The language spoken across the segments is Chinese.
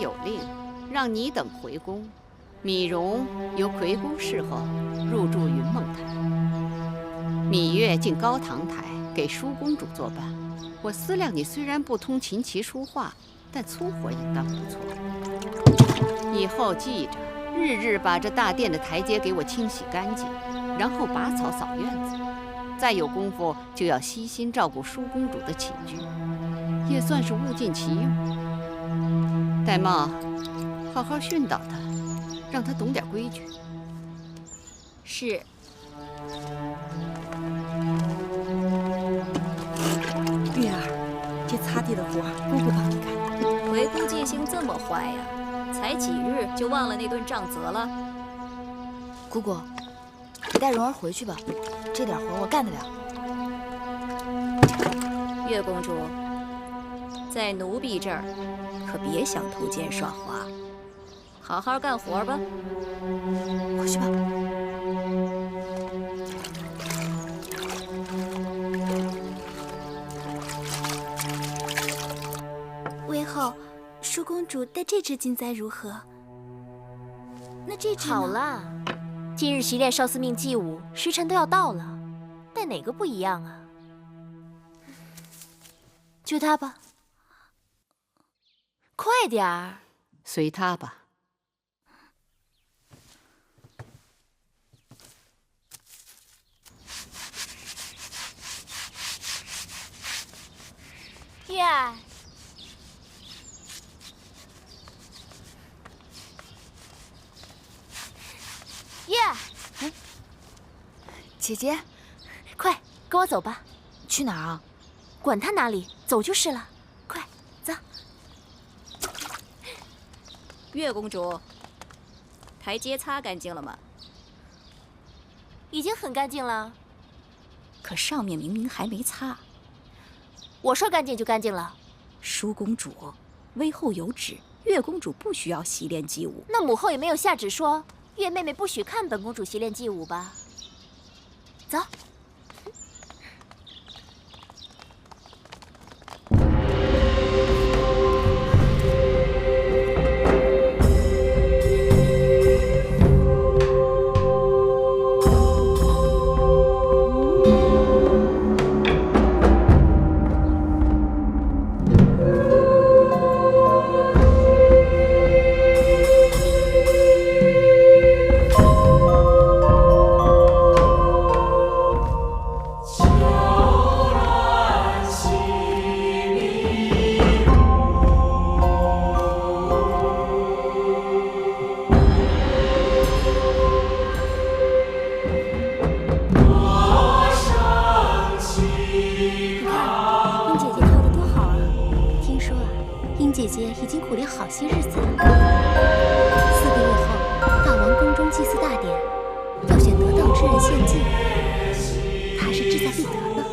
有令，让你等回宫。米荣由魁公侍候，入住云梦台。芈月进高堂台，给舒公主作伴。我思量，你虽然不通琴棋书画，但粗活应当不错。以后记着，日日把这大殿的台阶给我清洗干净，然后拔草扫院子。再有功夫，就要悉心照顾舒公主的起居，也算是物尽其用。戴瑁，好好训导他，让他懂点规矩。是。月儿，这擦地的活姑姑帮你干。回宫记性这么坏呀？才几日就忘了那顿杖责了？姑姑，你带蓉儿回去吧，这点活我干得了。月公主，在奴婢这儿可别想偷奸耍滑，好好干活吧。回去吧。魏后，舒公主带这只金簪如何？那这只呢？好啦，今日习练少司命祭舞，时辰都要到了，带哪个不一样啊？就它吧，快点儿！随他吧。月儿，月儿，哎，姐姐，快跟我走吧。去哪儿啊？管他哪里，走就是了。快走。月公主，台阶擦干净了吗？已经很干净了。可上面明明还没擦。我说干净就干净了。舒公主，微后有旨，月公主不需要习练祭舞。那母后也没有下旨说月妹妹不许看本公主习练祭舞吧？走。姐姐已经苦练好些日子了。4个月后，大王宫中祭祀大典，要选得当之人献祭，怕是志在必得呢。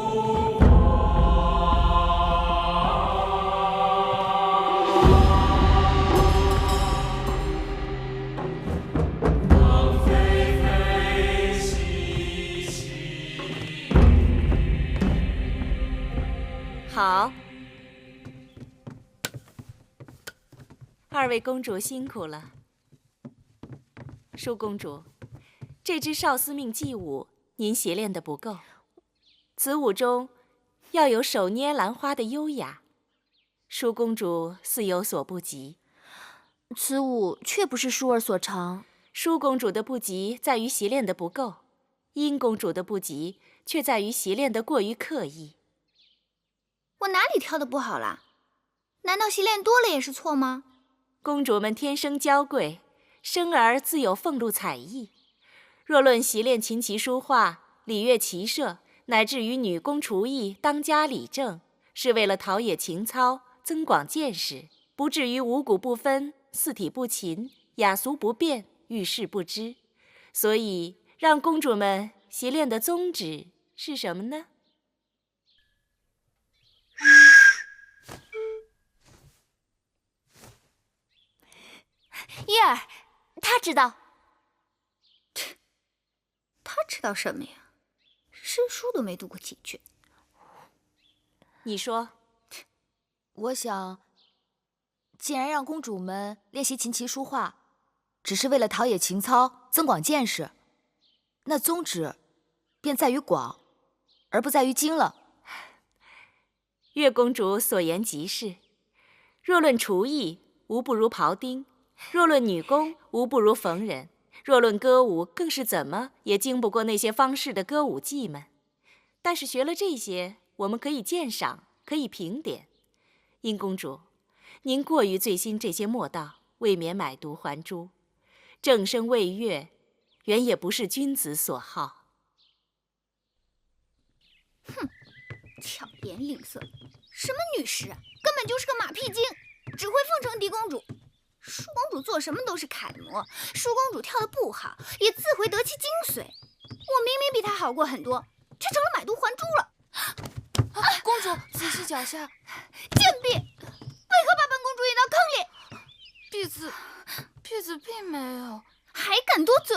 好。2位公主辛苦了。舒公主，这支少司命祭舞您习练的不够，此舞中要有手捏兰花的优雅，舒公主似有所不及。此舞却不是舒儿所长。舒公主的不及在于习练的不够，殷公主的不及却在于习练的过于刻意。我哪里跳得不好啦？难道习练多了也是错吗？公主们天生娇贵，生而自有俸禄彩艺。若论习练琴棋书画、礼乐骑射，乃至于女工厨艺、当家理政，是为了陶冶情操、增广见识，不至于五谷不分、四体不勤、雅俗不变、遇事不知。所以，让公主们习练的宗旨是什么呢？叶儿，他知道。他知道什么呀？诗书都没读过几句。你说。我想，既然让公主们练习琴棋书画，只是为了陶冶情操、增广见识，那宗旨便在于广，而不在于精了。月公主所言极是。若论厨艺，无不如庖丁；若论女工，无不如缝人；若论歌舞，更是怎么也经不过那些方士的歌舞伎们。但是学了这些，我们可以鉴赏，可以评点。殷公主，您过于醉心这些墨道，未免买椟还珠。正声魏乐，原也不是君子所好。哼，巧言令色，什么女士啊，根本就是个马屁精，只会奉承狄公主。舒公主做什么都是楷模，舒公主跳得不好，也自会得其精髓。我明明比她好过很多，却成了买椟还珠了。公主，此事脚下。贱婢，为何把本公主引到坑里？婢子并没有。还敢多嘴！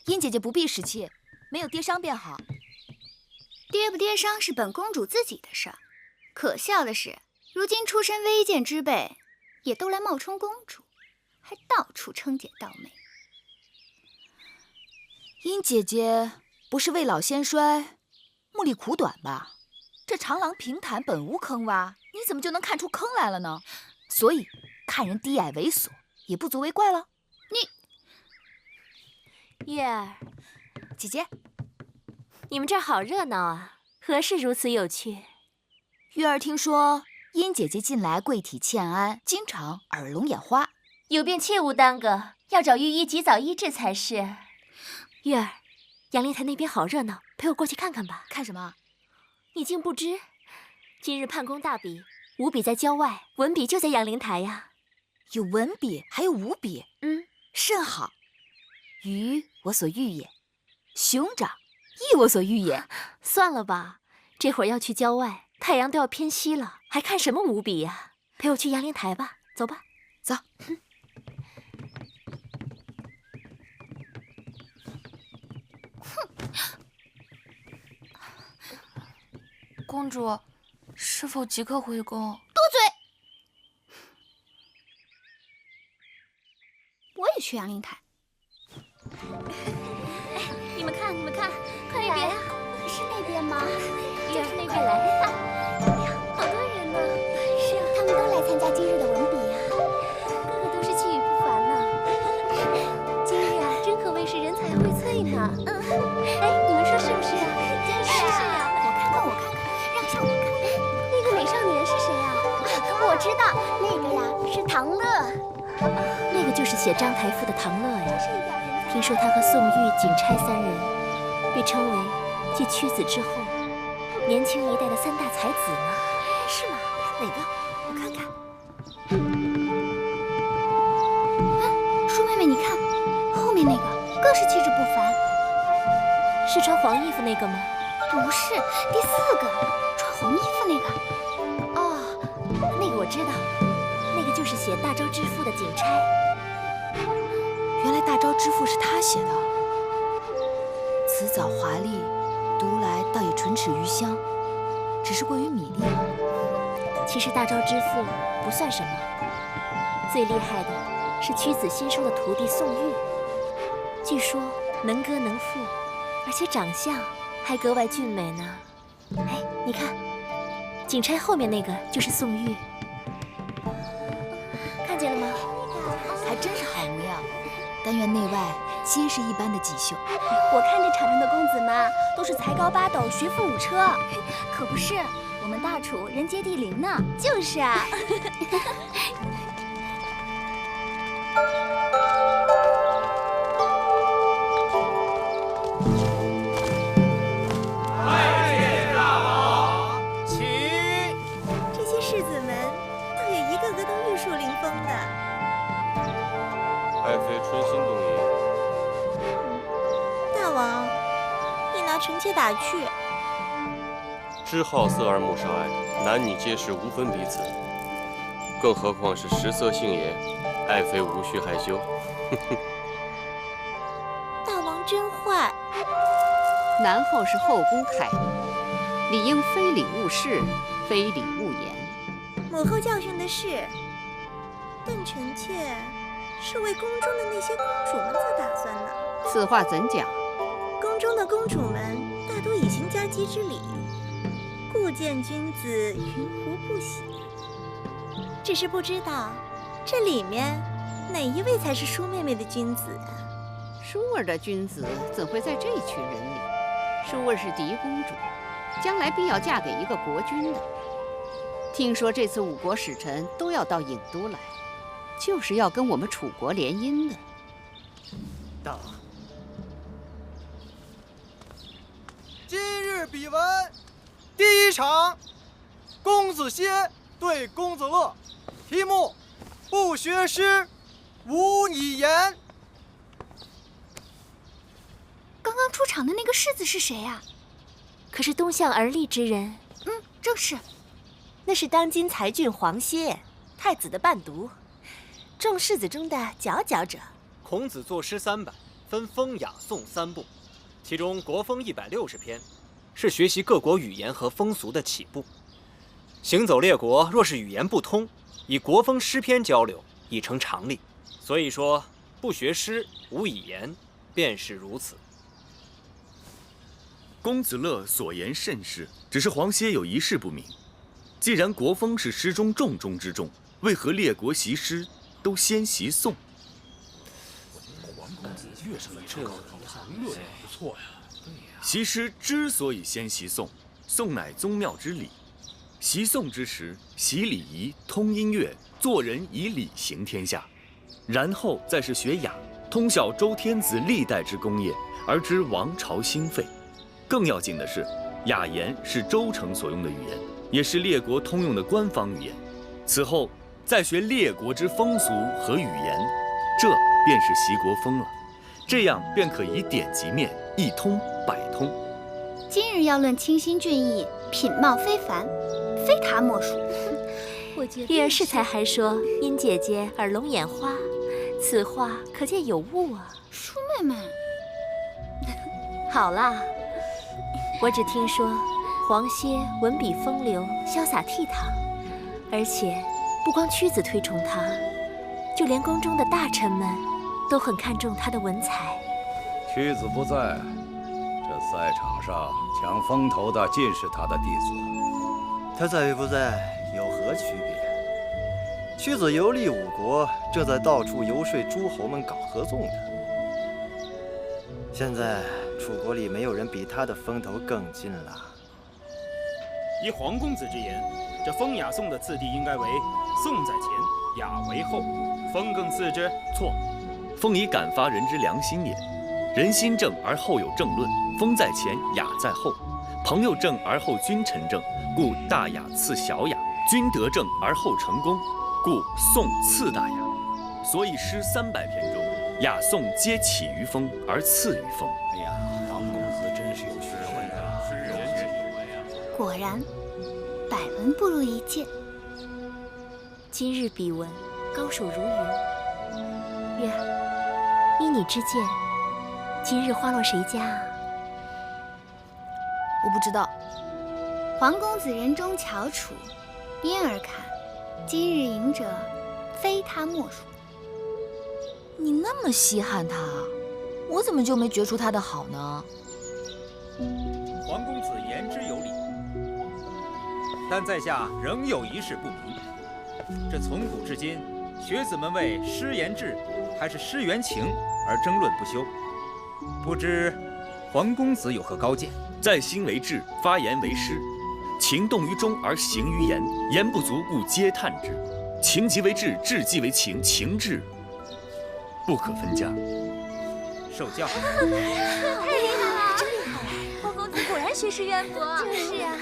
殷姐姐不必使气，没有跌伤便好。跌不跌伤是本公主自己的事儿。可笑的是，如今出身微贱之辈，也都来冒充公主，还到处称姐道妹。殷姐姐不是未老先衰，目力苦短吧？这长廊平坦本无坑洼，你怎么就能看出坑来了呢？所以看人低矮猥琐，也不足为怪了。月儿，姐姐，你们这儿好热闹啊，何事如此有趣？月儿听说殷姐姐近来贵体欠安，经常耳聋眼花，有病切勿耽搁，要找御医及早医治才是。月儿，杨凌台那边好热闹，陪我过去看看吧。看什么？你竟不知，今日判公大比，武比在郊外，文比就在杨凌台呀。有文比，还有武比，甚好。鱼我所欲也，熊掌亦我所欲也。算了吧，这会儿要去郊外，太阳都要偏西了，还看什么武比呀？陪我去杨凌台吧，走吧。走。公主，是否即刻回宫？多嘴！我也去杨凌台。你们看，快来呀！是那边吗？就是那边来。哎呀，好多人呢！是啊，他们都来参加今日的文比呀，个个都是气宇不凡呢。今日啊，真可谓是人才荟萃呢。哎，你们说是不是啊？真是啊！我看看，让上我看看。那个美少年是谁啊？我知道，那个呀是唐乐。那个就是写章台赋的唐乐呀。听说他和宋玉、景差三人被称为继屈子之后年轻一代的三大才子呢。是吗？哪个？我看看。舒妹妹，你看，后面那个更是气质不凡。是穿黄衣服那个吗？不是，第4个，穿红衣服那个。哦，那个我知道，那个就是写《大昭之赋》的景差。原来大昭之赋是他写的，辞藻华丽，读来倒也唇齿余香，只是过于米粒了。其实大昭之赋不算什么，最厉害的是屈子新收的徒弟宋玉，据说能歌能赋，而且长相还格外俊美呢。哎，你看，景差后面那个就是宋玉，看见了吗？还真是好模样。但愿内外皆是一般的锦绣。我看这场上的公子们都是才高八斗，学富五车，可不是我们大楚人杰地灵呢。就是啊。拜见大王，起。这些世子们倒也一个个都玉树临风的。爱妃春心动意。大王，你拿臣妾打趣。知好色而慕少爱，男女皆是无分彼此。更何况是食色性也，爱妃无需害羞。大王真坏。男后是后宫楷模，理应非礼勿视，非礼勿言。母后教训的是，邓臣妾是为宫中的那些公主们做打算呢。此话怎讲？宫中的公主们大多已行家姬之礼，故见君子云胡不喜。只是不知道这里面哪一位才是舒妹妹的君子啊？舒儿的君子怎会在这群人里？舒儿是嫡公主，将来必要嫁给一个国君的。听说这次5国使臣都要到郢都来，就是要跟我们楚国联姻的。大王，今日比文第1场，公子歇对公子乐，题目：不学诗，无以言。刚刚出场的那个世子是谁呀？可是东向而立之人。正是。那是当今才俊黄歇，太子的伴读，众世子中的佼佼者。孔子作诗300，分风雅颂3部，其中国风160篇，是学习各国语言和风俗的起步。行走列国，若是语言不通，以国风诗篇交流，已成常例。所以说，不学诗，无以言，便是如此。公子乐所言甚是，只是黄歇有一事不明。既然国风是诗中重中之重，为何列国习诗都先习颂？习诗之所以先习颂，颂乃宗庙之礼。习颂之时，习礼仪，通音乐，做人以礼行天下。然后再是学雅，通晓周天子历代之功业，而知王朝兴废。更要紧的是，雅言是周成所用的语言，也是列国通用的官方语言。此后再学列国之风俗和语言，这便是习国风了。这样便可以点及面，一通百通。今日要论清新俊逸，品貌非凡，非他莫属。月儿适才还说殷姐姐耳聋眼花，此话可见有误啊。舒妹妹，好啦，我只听说黄歇文笔风流，潇洒倜傥，而且不光屈子推崇他，就连宫中的大臣们都很看重他的文采。屈子不在，这赛场上抢风头的尽是他的弟子。他在与不在有何区别？屈子游历5国，这在到处游说诸侯们搞合纵的。现在楚国里没有人比他的风头更劲了。依黄公子之言，这风雅颂的次第应该为颂在前，雅为后，风更次之。错，风以感发人之良心也。人心正而后有正论，风在前，雅在后。朋友正而后君臣正，故大雅次小雅；君德正而后成功，故颂次大雅。所以诗300篇中，雅颂皆起于风而次于风。哎呀，黄公子真是有学问啊！果然，百闻不如一见。今日比文，高手如云。月儿，依你之见，今日花落谁家啊？我不知道。黄公子人中翘楚，因而看，今日赢者，非他莫属。你那么稀罕他，我怎么就没觉出他的好呢？黄公子言之有理，但在下仍有一事不明：这从古至今，学子们为诗言志还是诗言情而争论不休，不知黄公子有何高见？在心为志，发言为诗。情动于中而行于言，言不足故嗟叹之。情即为志，志即为情，情志不可分家。受教。太厉害了，真厉害！黄公子果然学识渊博。就是啊。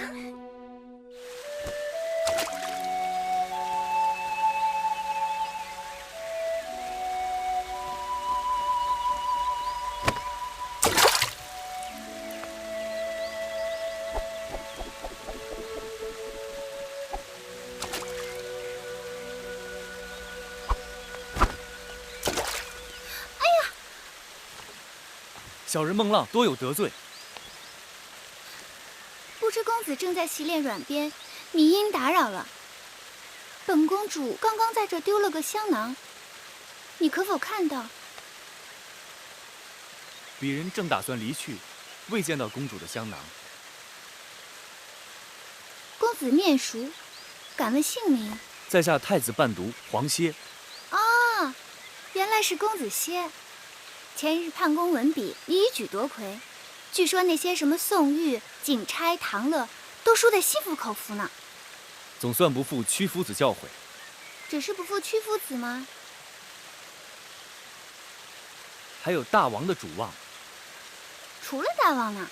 小人孟浪多有得罪，不知公子正在习练软鞭，迷因打扰了。本公主刚刚在这丢了个香囊，你可否看到？鄙人正打算离去，未见到公主的香囊。公子面熟，敢问姓名？在下太子伴读黄歇。啊，原来是公子歇。前日判公文笔，你一举夺魁，据说那些什么宋玉、景钗、唐乐，都输得心服口服呢。总算不负屈夫子教诲。只是不负屈夫子吗？还有大王的主望。除了大王呢？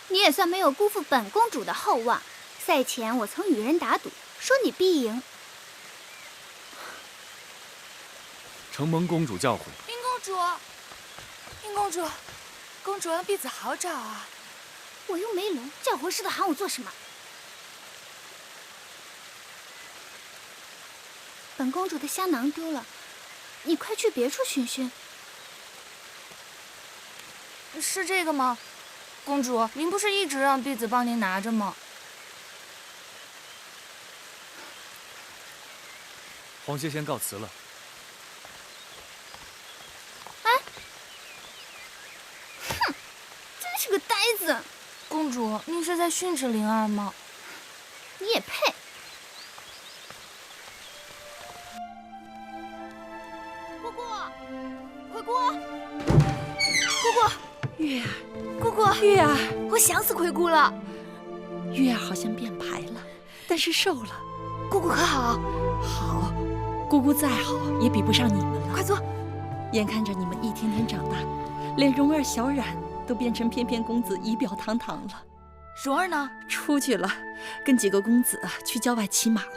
你也算没有辜负本公主的厚望。赛前我曾与人打赌，说你必赢。承蒙公主教诲。殷公主，殷公主，公主让婢子好找啊！我又没聋，叫活似的喊我做什么？本公主的香囊丢了，你快去别处寻寻。是这个吗？公主，您不是一直让婢子帮您拿着吗？黄歇先告辞了。哎，哼，真是个呆子！公主，您是在训斥灵儿吗？你也配！姑姑，回姑，姑姑，月儿，姑姑，月儿，我想死魁姑了。月儿好像变白了，但是瘦了。姑姑可好？好，姑姑再好也比不上你们了。快坐。眼看着你们一天天长大，连蓉儿、小冉都变成翩翩公子，仪表堂堂了。蓉儿呢？出去了，跟几个公子去郊外骑马了。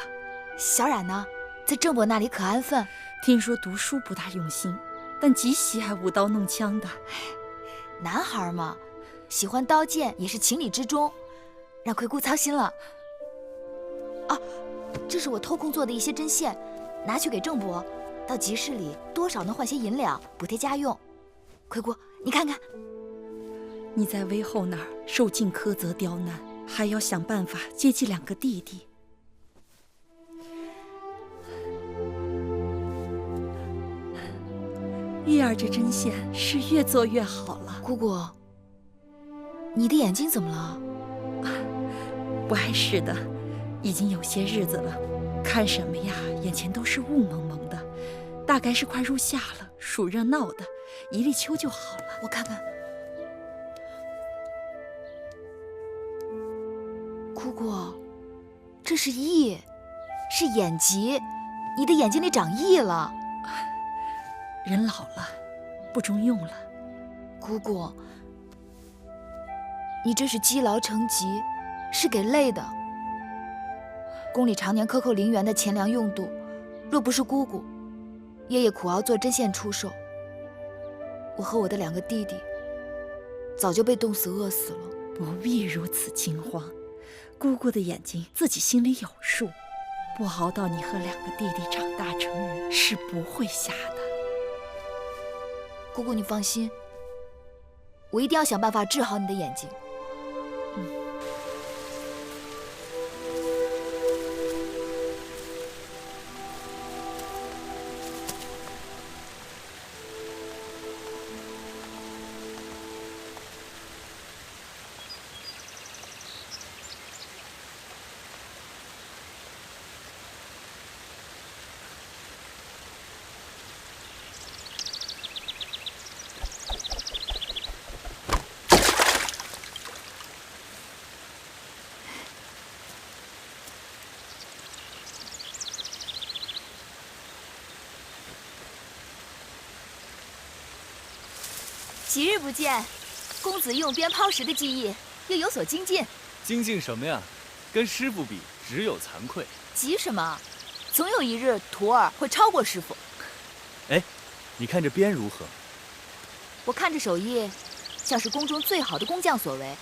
小冉呢？在郑伯那里可安分。听说读书不大用心，但极喜爱舞刀弄枪的。男孩嘛，喜欢刀剑也是情理之中，让魁姑操心了。啊，这是我偷空做的一些针线，拿去给郑伯，到集市里多少能换些银两，补贴家用。魁姑，你看看。你在威后那儿受尽苛责刁难，还要想办法接济2个弟弟。玉儿这针线是越做越好了。姑姑，你的眼睛怎么了？不碍事的，已经有些日子了，看什么呀，眼前都是雾蒙蒙的，大概是快入夏了，暑热闹的，一立秋就好了。我看看。姑姑，这是翳，是眼疾，你的眼睛里长翳了。人老了，不中用了。姑姑，你这是积劳成疾，是给累的。宫里常年克扣陵园的钱粮用度，若不是姑姑，爷爷苦熬做针线出售，我和我的2个弟弟早就被冻死饿死了。不必如此惊慌，姑姑的眼睛自己心里有数，不熬到你和2个弟弟长大成人，是不会瞎的。姑姑，你放心，我一定要想办法治好你的眼睛。几日不见，公子用鞭抛石的技艺又有所精进。精进什么呀？跟师傅比，只有惭愧。急什么？总有一日，徒儿会超过师傅。哎，你看这鞭如何？我看这手艺，像是宫中最好的工匠所为。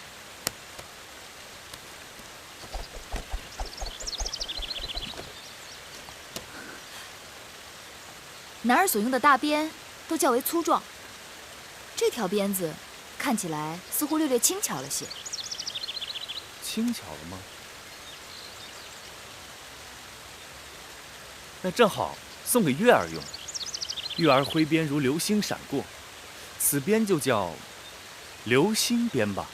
男儿所用的大鞭都较为粗壮。这条鞭子看起来似乎略略轻巧了些。轻巧了吗？那正好送给月儿用。月儿挥鞭如流星闪过，此鞭就叫流星鞭吧。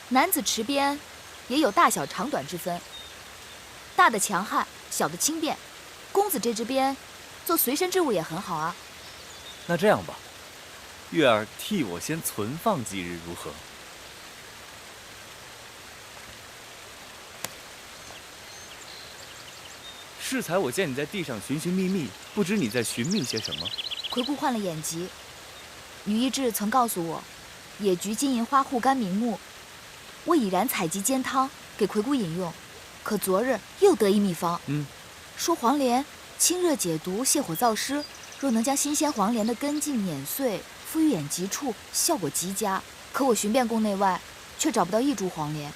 男子持鞭也有大小长短之分，大的强悍，小的轻便。公子这支鞭做随身之物也很好啊。那这样吧，月儿替我先存放几日，如何？适才我见你在地上寻寻觅觅，不知你在寻觅些什么？魁姑患了眼疾，女医治曾告诉我，野菊金银花护肝明目。我已然采集煎汤给魁姑饮用，可昨日又得一秘方，说黄连清热解毒、泻火燥湿，若能将新鲜黄连的根茎碾碎，敷于眼疾处，效果极佳。可我寻遍宫内外，却找不到一株黄连。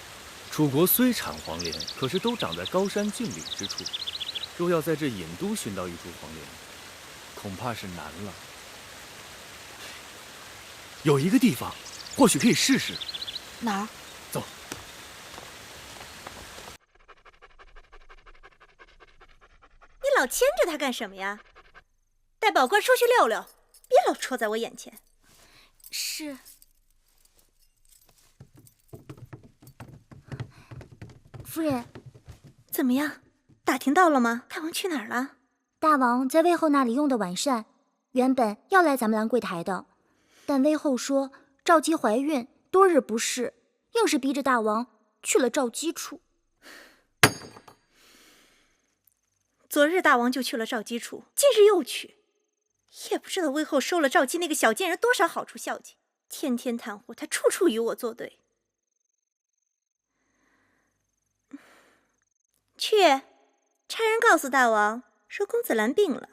楚国虽产黄连，可是都长在高山峻岭之处。若要在这隐都寻到一株黄连，恐怕是难了。有一个地方，或许可以试试。哪儿？走。你老牵着他干什么呀？带宝官出去溜溜，别老戳在我眼前。是。夫人，怎么样？打听到了吗？大王去哪儿了？大王在魏后那里用的晚膳，原本要来咱们兰桂台的，但魏后说赵姬怀孕，多日不适，硬是逼着大王去了赵姬处。昨日大王就去了赵姬处，今日又去，也不知道魏后收了赵姬那个小贱人多少好处孝敬，天天袒护他，处处与我作对。去，差人告诉大王说公子兰病了，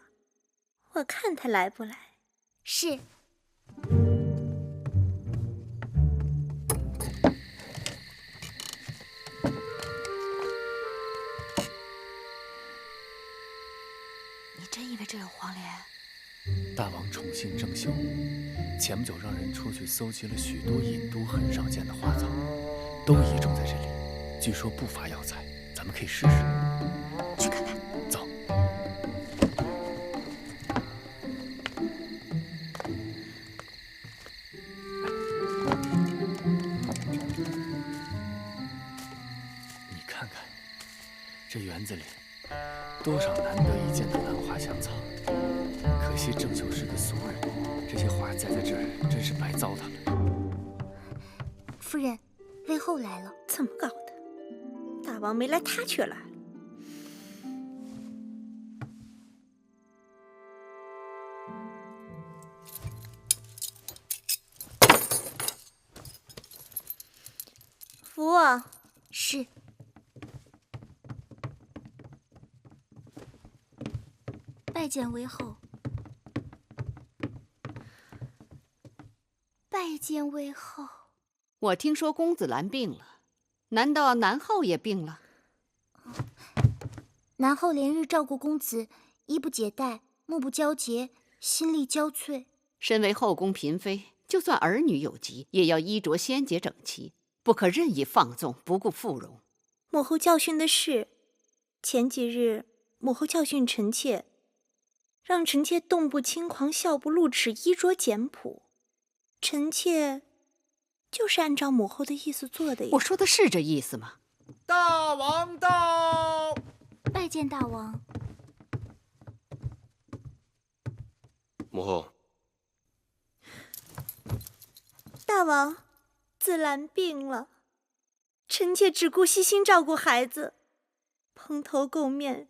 我看他来不来。是。你真以为这有黄连？大王宠信郑袖，前不久让人出去搜集了许多隐都很少见的花草，都移种在这里，据说不乏药材，咱们可以试试。去看看。走。你看看，这园子里多少难得一见的兰花香草，可惜郑袖是个俗人，这些花栽在这儿真是白糟蹋了。夫人，魏后来了。怎么搞的？大王没来，他却来了。扶我。是。拜见魏后。拜见魏后。我听说公子兰病了，难道南后也病了？南后连日照顾公子，衣不解带，目不交睫，心力交瘁。身为后宫嫔妃，就算儿女有疾，也要衣着鲜洁整齐，不可任意放纵，不顾妇容。母后教训的是，前几日母后教训臣妾，让臣妾动不轻狂，笑不露齿，衣着简朴。臣妾就是按照母后的意思做的呀。我说的是这意思吗？大王到！拜见大王。母后。大王，子兰病了，臣妾只顾悉心照顾孩子，蓬头垢面，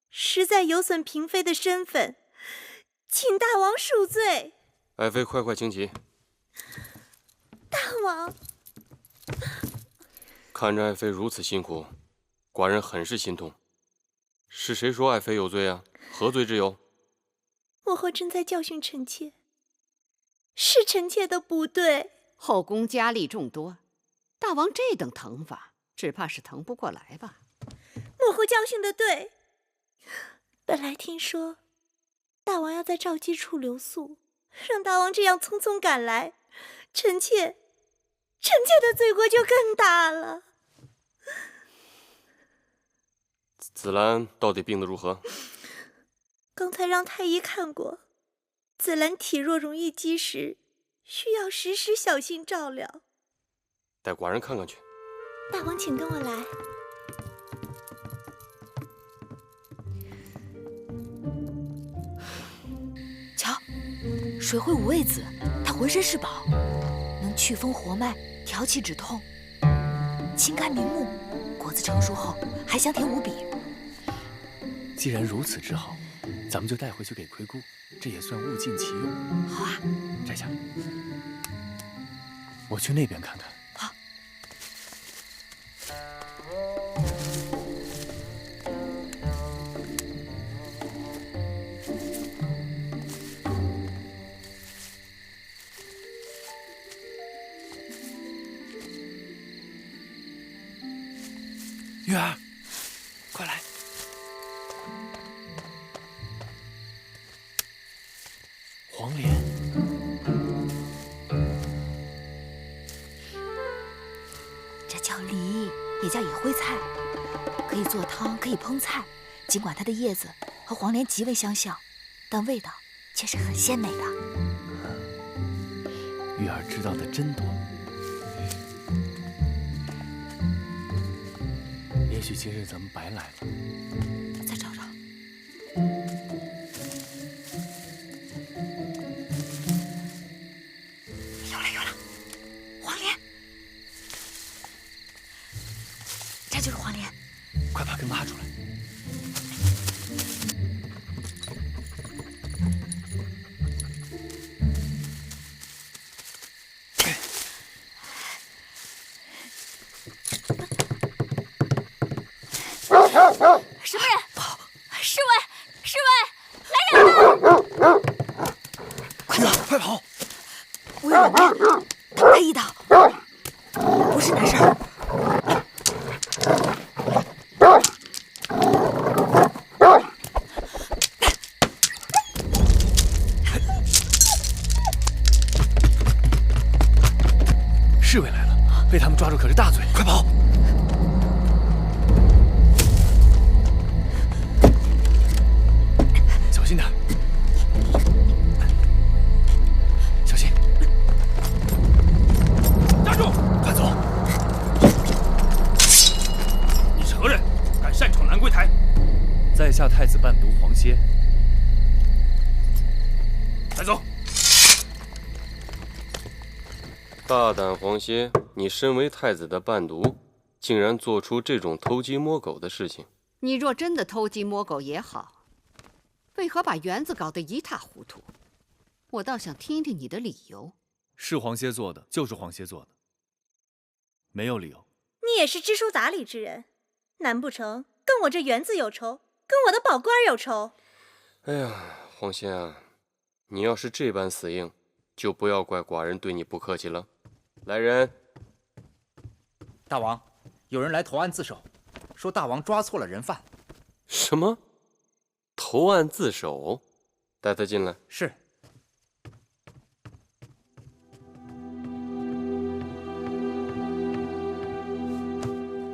实在有损嫔妃的身份，请大王恕罪。爱妃快请起。大王，看着爱妃如此辛苦，寡人很是心痛。是谁说爱妃有罪啊？何罪之有？母后正在教训臣妾，是臣妾的不对。后宫佳丽众多，大王这等疼法，只怕是疼不过来吧？母后教训的对。本来听说大王要在赵姬处留宿，让大王这样匆匆赶来，臣妾臣妾的罪过就更大了。紫兰到底病得如何？刚才让太医看过，紫兰体弱容易积食，需要时时小心照料。带寡人看看去。大王，请跟我来。瞧，水会五味子，它浑身是宝，能祛风活脉、调气止痛，清肝明目。果子成熟后还香甜无比。既然如此之好，咱们就带回去给魁姑，这也算物尽其用。好啊，摘下。我去那边看看。好。玉儿，快来！黄连，这叫梨，也叫野灰菜，可以做汤，可以烹菜。尽管它的叶子和黄连极为相像，但味道却是很鲜美的。玉儿知道的真多。也许今日咱们白来了。再找找。有了，黄连，这就是黄连。快把根挖出来。什么人？侍卫，来人呐！快走，快跑！我有命，挡他一刀，不是难事儿。侍卫来了，被他们抓住可是大罪，快跑！小心点，小心！站住！快走！你承认敢擅闯兰桂台？在下太子伴读黄歇。带走！大胆黄歇，你身为太子的伴读，竟然做出这种偷鸡摸狗的事情。你若真的偷鸡摸狗也好，为何把园子搞得一塌糊涂？我倒想听听你的理由。是黄歇做的，就是黄歇做的，没有理由。你也是知书达理之人，难不成跟我这园子有仇，跟我的宝官有仇？哎呀，黄歇啊，你要是这般死硬，就不要怪寡人对你不客气了。来人！大王，有人来投案自首，说大王抓错了人犯。什么？投案自首？带他进来。是。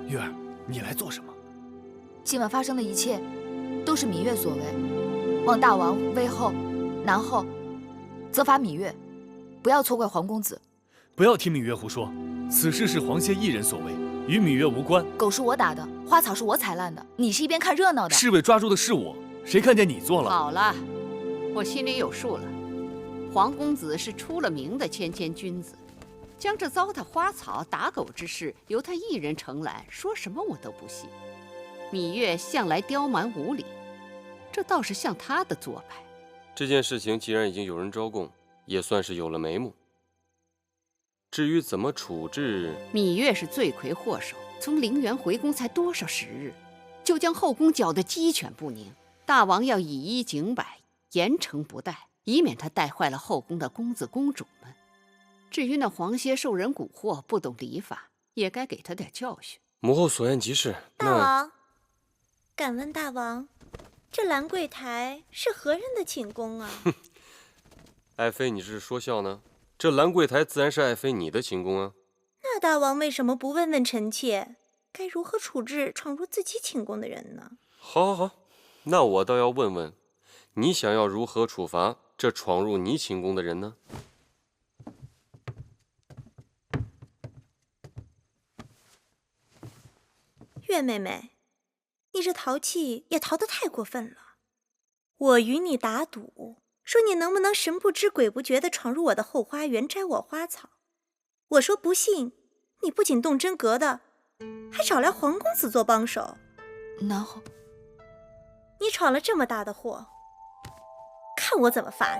玉儿，你来做什么？今晚发生的一切，都是芈月所为。望大王威后、南后，责罚芈月，不要错怪黄公子。不要听芈月胡说，此事是黄歇一人所为，与芈月无关。狗是我打的，花草是我采烂的，你是一边看热闹的。侍卫抓住的是我，谁看见你做了？好了，我心里有数了。黄公子是出了名的谦谦君子，将这糟蹋花草、打狗之事由他一人承揽，说什么我都不信。芈月向来刁蛮无理，这倒是像他的做派。这件事情既然已经有人招供，也算是有了眉目。至于怎么处置，芈月是罪魁祸首，从陵园回宫才多少时日，就将后宫搅得鸡犬不宁。大王要以一警百，严惩不贷，以免他带坏了后宫的公子公主们。至于那黄歇受人蛊惑，不懂礼法，也该给他点教训。母后所言极是。大王，敢问大王，这兰桂台是何人的寝宫啊？爱妃，你是说笑呢？这兰桂台自然是爱妃你的寝宫啊。那大王为什么不问问臣妾，该如何处置闯入自己寝宫的人呢？好，好，好，那我倒要问问，你想要如何处罚这闯入你寝宫的人呢？月妹妹，你这淘气也淘得太过分了。我与你打赌，说你能不能神不知鬼不觉地闯入我的后花园摘我花草。我说不信，你不仅动真格的，还找来黄公子做帮手。然后你闯了这么大的祸，看我怎么罚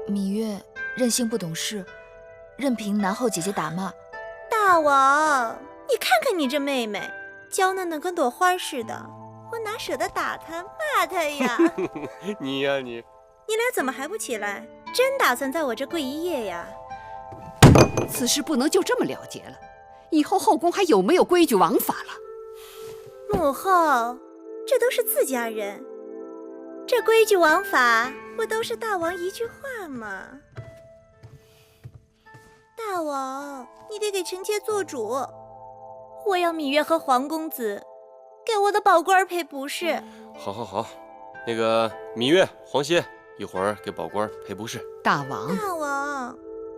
你。芈月任性不懂事，任凭南后姐姐打骂。大王，你看看你这妹妹，娇嫩的跟朵花似的，我哪舍得打她骂她呀？你呀你，你俩怎么还不起来？真打算在我这跪一夜呀？此事不能就这么了结了，以后后宫还有没有规矩王法了？母后，这都是自家人，这规矩王法不都是大王一句话吗？大王，你得给臣妾做主，我要芈月和黄公子给我的宝官赔不是。好，好，好，那个芈月、黄歇，一会儿给宝官赔不是。大王，大王，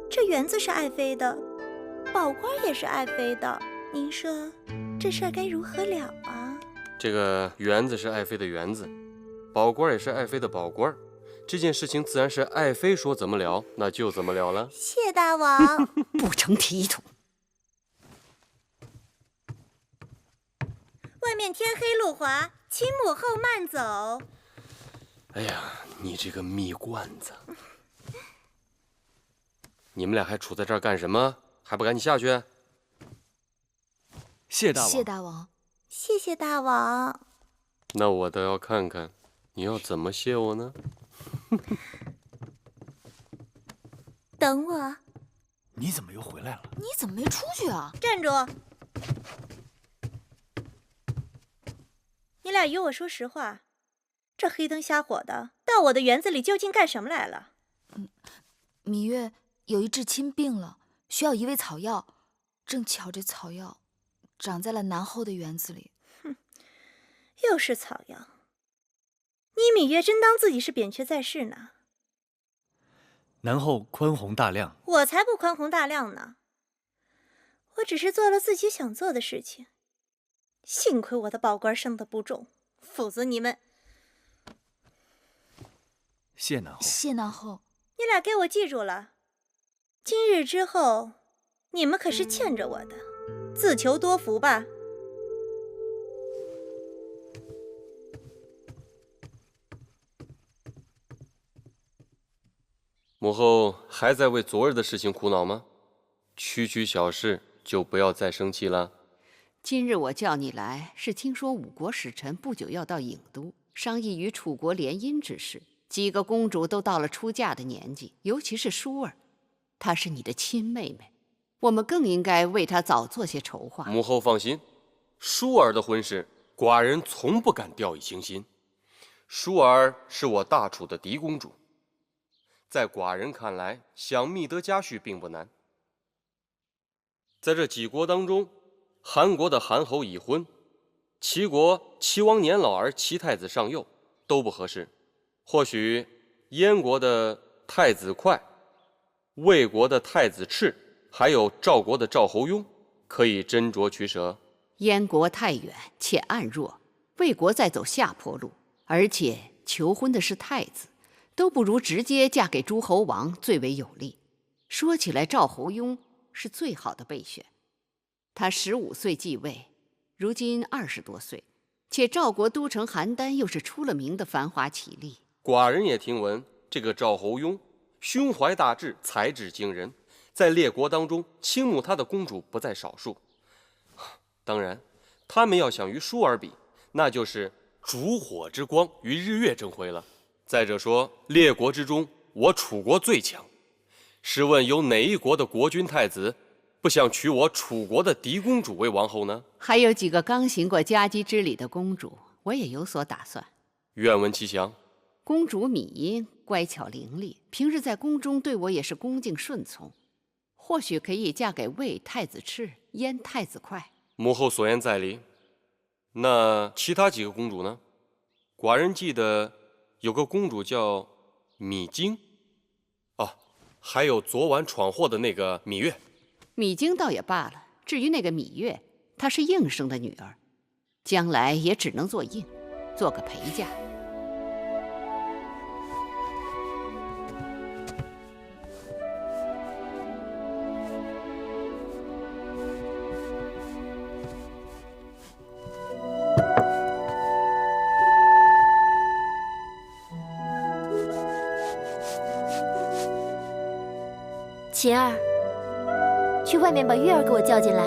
这园子是爱妃的，宝官也是爱妃的，您说这事儿该如何了啊？这个园子是爱妃的园子，宝官也是爱妃的宝官，这件事情自然是爱妃说怎么了，那就怎么了了。谢大王。不成体统。外面天黑路滑，请母后慢走。哎呀，你这个蜜罐子！你们俩还杵在这儿干什么？还不赶紧下去？谢大王。谢大王。谢谢大王。那我倒要看看，你要怎么谢我呢？等我。你怎么又回来了？你怎么没出去啊？站住！你俩与我说实话，这黑灯瞎火的，到我的园子里究竟干什么来了？芈月有一至亲病了，需要一味草药，正巧这草药长在了南后的园子里。哼，又是草药！你芈月真当自己是扁鹊在世呢？南后宽宏大量，我才不宽宏大量呢！我只是做了自己想做的事情。幸亏我的宝官生得不重，否则你们……谢南后。谢南后，你俩给我记住了，今日之后，你们可是欠着我的，自求多福吧。母后还在为昨日的事情苦恼吗？区区小事就不要再生气了。今日我叫你来，是听说五国使臣不久要到郢都，商议与楚国联姻之事。几个公主都到了出嫁的年纪，尤其是舒儿，她是你的亲妹妹，我们更应该为她早做些筹划。母后放心，舒儿的婚事，寡人从不敢掉以轻心。舒儿是我大楚的嫡公主，在寡人看来，想觅得佳婿并不难。在这几国当中，韩国的韩侯已婚，齐国齐王年老而齐太子尚幼，都不合适。或许燕国的太子哙、魏国的太子赤，还有赵国的赵侯雍，可以斟酌取舍。燕国太远且暗弱，魏国在走下坡路，而且求婚的是太子，都不如直接嫁给诸侯王最为有利。说起来，赵侯雍是最好的备选。他15岁继位，如今20多岁，且赵国都城邯郸又是出了名的繁华绮丽。寡人也听闻，这个赵侯雍胸怀大志，才智惊人，在列国当中倾慕他的公主不在少数。当然，他们要想与舒儿比，那就是烛火之光与日月争辉了。再者说，列国之中，我楚国最强。试问有哪一国的国君太子不想娶我楚国的嫡公主为王后呢？还有几个刚行过佳姬之礼的公主，我也有所打算。愿闻其详。公主芈音乖巧伶俐，平日在宫中对我也是恭敬顺从。或许可以嫁给魏太子赤，燕太子快。母后所言在理。那其他几个公主呢？寡人记得有个公主叫芈京，哦，还有昨晚闯祸的那个芈月。芈京倒也罢了，至于那个芈月，她是应生的女儿，将来也只能做应，做个陪嫁。琴儿，去外面把月儿给我叫进来。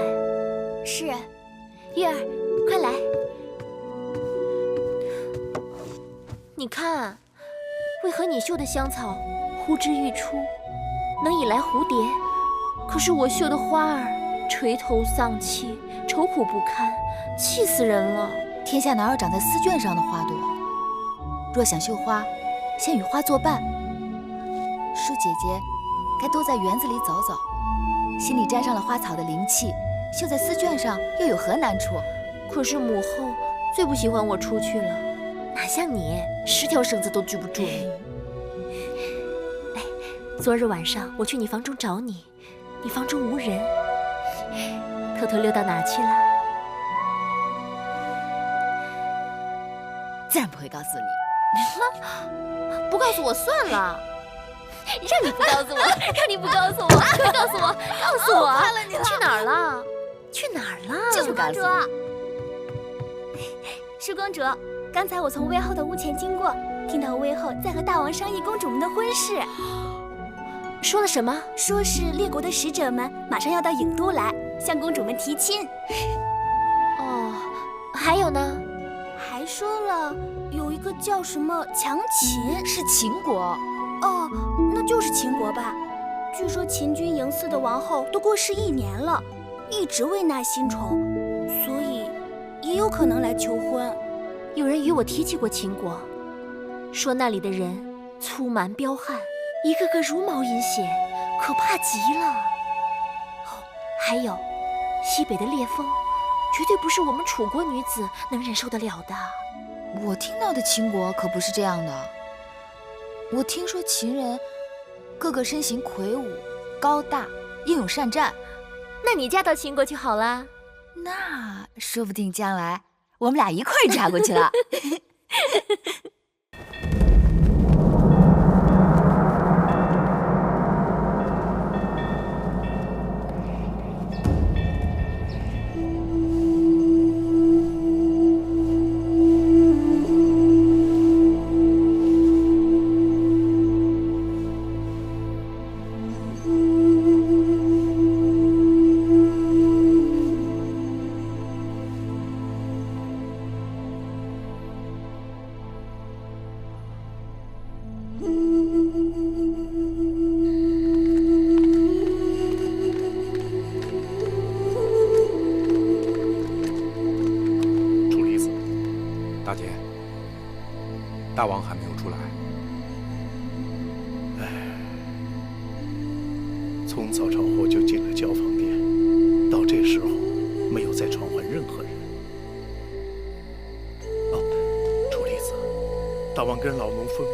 是，月儿，快来。你看，为何你绣的香草呼之欲出，能引来蝴蝶？可是我绣的花儿垂头丧气，愁苦不堪，气死人了。天下哪有长在丝绢上的花朵？若想绣花，先与花作伴。舒姐姐该多在园子里走走，心里沾上了花草的灵气，绣在丝绢上又有何难处？可是母后最不喜欢我出去了，哪像你10条绳子都拘不住你。哎，昨日晚上我去你房中找你，你房中无人，偷偷溜到哪儿去了？自然不会告诉你。不告诉我算了。让你不告诉我，让你不告诉我，快告诉我，告诉我，快了你了！去哪儿了？去哪儿了？就是公主。舒公主，刚才我从魏后的屋前经过，听到魏后在和大王商议公主们的婚事。说了什么？说是列国的使者们马上要到郢都来，向公主们提亲。哦，还有呢？还说了有一个叫什么强秦，是秦国。哦，那就是秦国吧。据说秦军嬴驷的王后都过世1年了，一直未纳新宠，所以也有可能来求婚。有人与我提起过秦国，说那里的人粗蛮彪悍，一个个如毛饮血，可怕极了。哦，还有西北的烈风，绝对不是我们楚国女子能忍受得了的。我听到的秦国可不是这样的。我听说秦人个个身形魁梧高大，英勇善战。那你嫁到秦国去好了。那说不定将来我们俩一块儿嫁过去了。大王还没有出来。从早朝后就进了交房殿，到这时候没有再传唤任何人。哦，楚离子，大王跟老农吩咐过，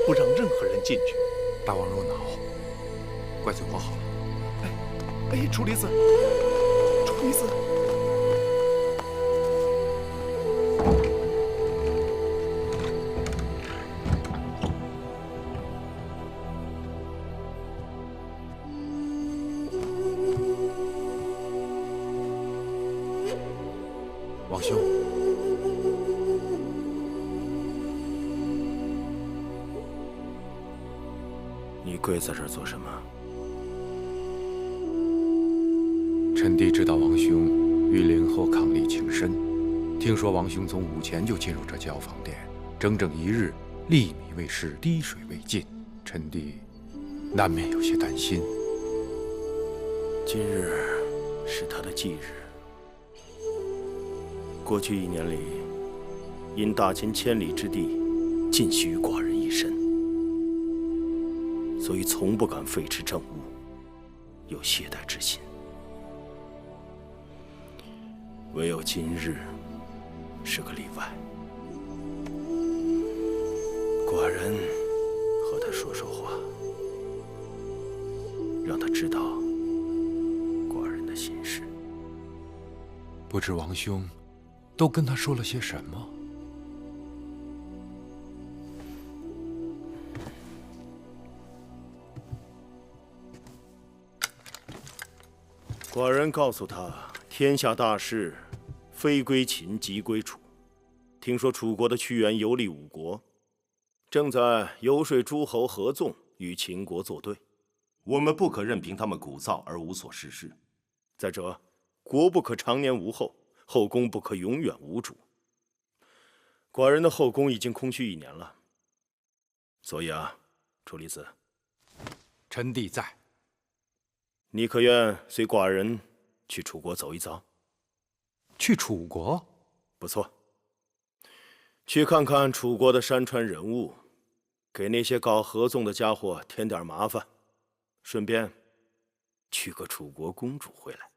不让任何人进去。大王若恼，怪罪我好了。哎，楚离子，楚离子。王兄，你跪在这儿做什么？臣弟知道王兄遇灵后伉俪情深，听说王兄从午前就进入这交房殿，整整1日，粒米未食，滴水未进，臣弟难免有些担心。今日是他的忌日。过去1年里，因大秦千里之地尽系于寡人一身，所以从不敢废弛政务。有懈怠之心。唯有今日是个例外。寡人和他说说话，让他知道寡人的心事。不知王兄都跟他说了些什么？寡人告诉他，天下大事，非归秦即归楚。听说楚国的屈原游历五国，正在游说诸侯合纵，与秦国作对。我们不可任凭他们鼓噪而无所事事。再者，国不可常年无后，后宫不可永远无主。寡人的后宫已经空虚1年了，所以楚离子，臣弟在。你可愿随寡人去楚国走一遭？去楚国？不错，去看看楚国的山川人物，给那些搞合纵的家伙添点麻烦，顺便娶个楚国公主回来。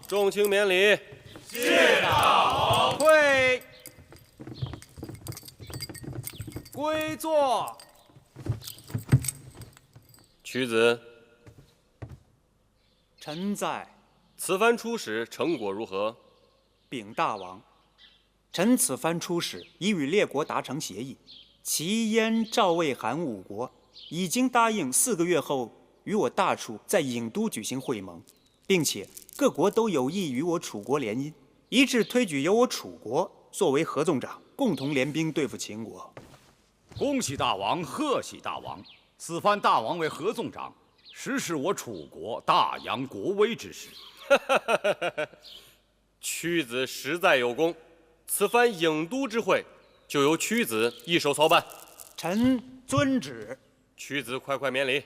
众卿免礼，谢大王。退，归坐。屈子，臣在。此番出使成果如何？禀大王，臣此番出使已与列国达成协议，齐、燕、赵、魏、韩5国已经答应4个月后与我大楚在郢都举行会盟，并且各国都有意与我楚国联姻，一致推举由我楚国作为合纵长，共同联兵对付秦国。恭喜大王，贺喜大王！此番大王为合纵长，实是我楚国大扬国威之时。屈子实在有功，此番郢都之会就由屈子一手操办。臣遵旨。屈子快快免礼。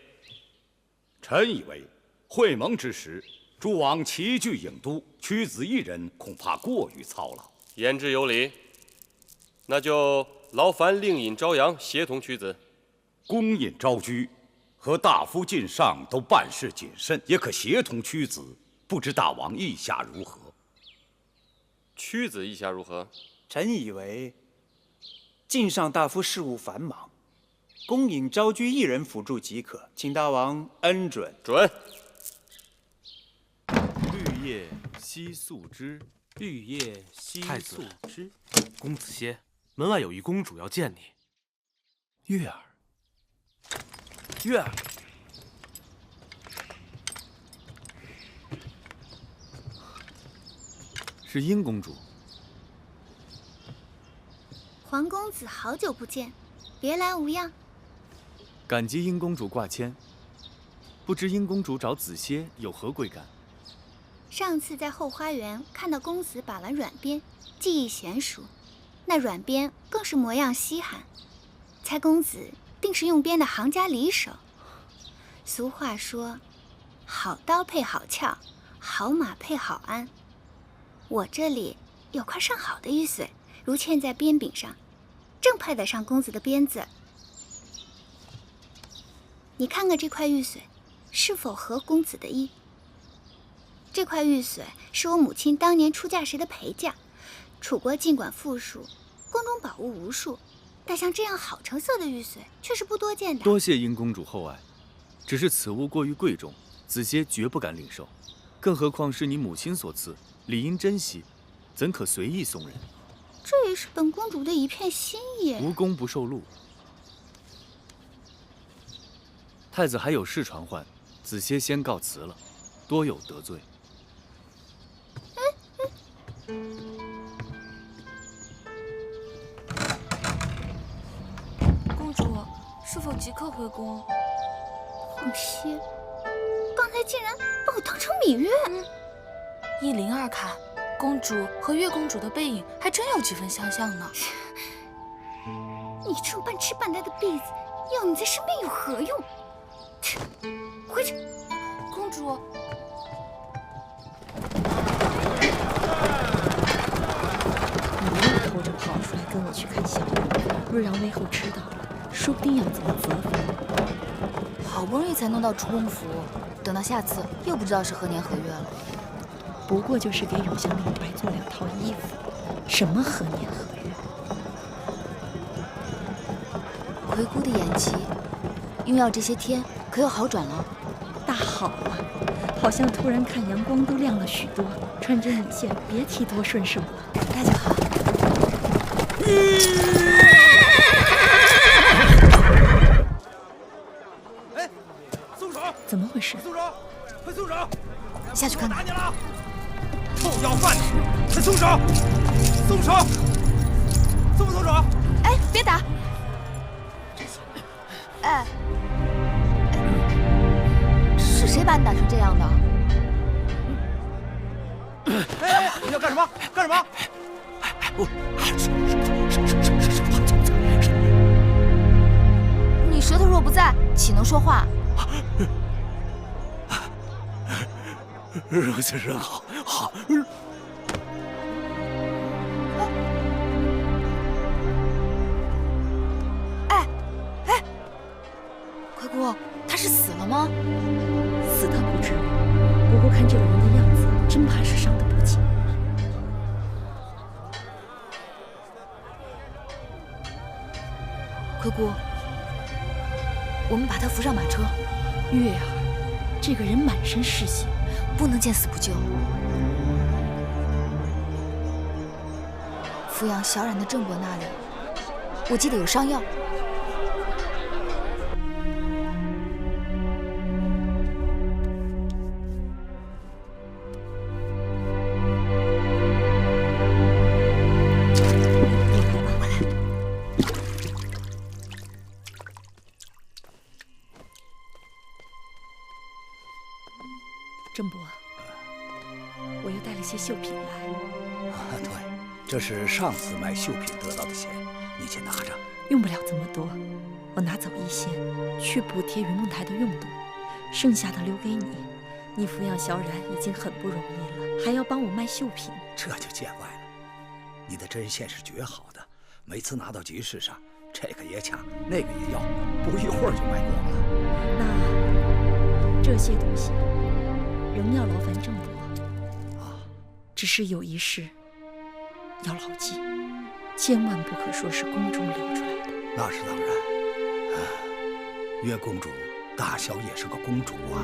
臣以为会盟之时，诸王齐聚郢都，屈子一人恐怕过于操劳。言之有理，那就劳烦令尹朝阳协同屈子。公尹昭居和大夫靳尚都办事谨慎，也可协同屈子。不知大王意下如何？屈子意下如何？臣以为靳尚大夫事务繁忙，公尹昭居一人辅助即可，请大王恩准。准。绿叶惜素枝，绿叶惜素枝。公子歇，门外有一公主要见你。月儿，月儿。是殷公主。皇公子好久不见，别来无恙。感激殷公主挂牵，不知殷公主找子歇有何贵干？上次在后花园看到公子把玩软鞭，技艺娴熟，那软鞭更是模样稀罕，猜公子定是用鞭的行家里手。俗话说，好刀配好鞘，好马配好鞍。我这里有块上好的玉髓，如嵌在鞭柄上，正配得上公子的鞭子。你看看这块玉髓，是否合公子的意？这块玉髓是我母亲当年出嫁时的陪嫁。楚国尽管富庶，宫中宝物无数，但像这样好成色的玉髓却是不多见的。多谢殷公主厚爱，只是此物过于贵重，子歇绝不敢领受。更何况是你母亲所赐，理应珍惜，怎可随意送人？这也是本公主的一片心意。无功不受禄。太子还有事传唤，子歇先告辞了，多有得罪。公主是否即刻回宫？皇歇，刚才竟然把我当成芈月。102卡，公主和月公主的背影还真有几分相像呢。你这半吃半呆的婢子，要你在身边有何用？回去。公主。你又偷着跑出来跟我去看小雨，若让魏后知道了，说不定要怎么责罚。好不容易才弄到出宫服，等到下次又不知道是何年何月了。不过就是给永香令白做2套衣服，什么何年何月？葵姑的眼疾，用药这些天可有好转了？大好了，好像突然看阳光都亮了许多，穿针引线别提多顺手了。那就好。哎，松手！怎么回事？松手！快松手！下去看看。打你了！臭要饭的，快松手！松手！松不松手？哎，别打！哎，是谁把你打成这样的？哎，你要干什么？干什么？你舌头若不在，岂能说话？若先生好，好。哎，葵姑，他是死了吗？死倒不至于，不过看这个人的样子，真怕是伤得不轻。葵姑，我们把他扶上马车。月儿，这个人满身是血，不能见死不救。扶养小冉的郑伯那里，我记得有伤药。郑伯，我又带了些绣品来。对，这是上次卖绣品得到的钱，你且拿着。用不了这么多，我拿走一些，去补贴云梦台的用度，剩下的留给你。你抚养小冉已经很不容易了，还要帮我卖绣品，这就见外了。你的针线是绝好的，每次拿到集市上，这个也抢，那个也要，不一会儿就卖光了。那这些东西仍要劳烦郑伯。只是有一事要牢记，千万不可说是宫中流出来的。那是当然。月公主大小也是个公主啊，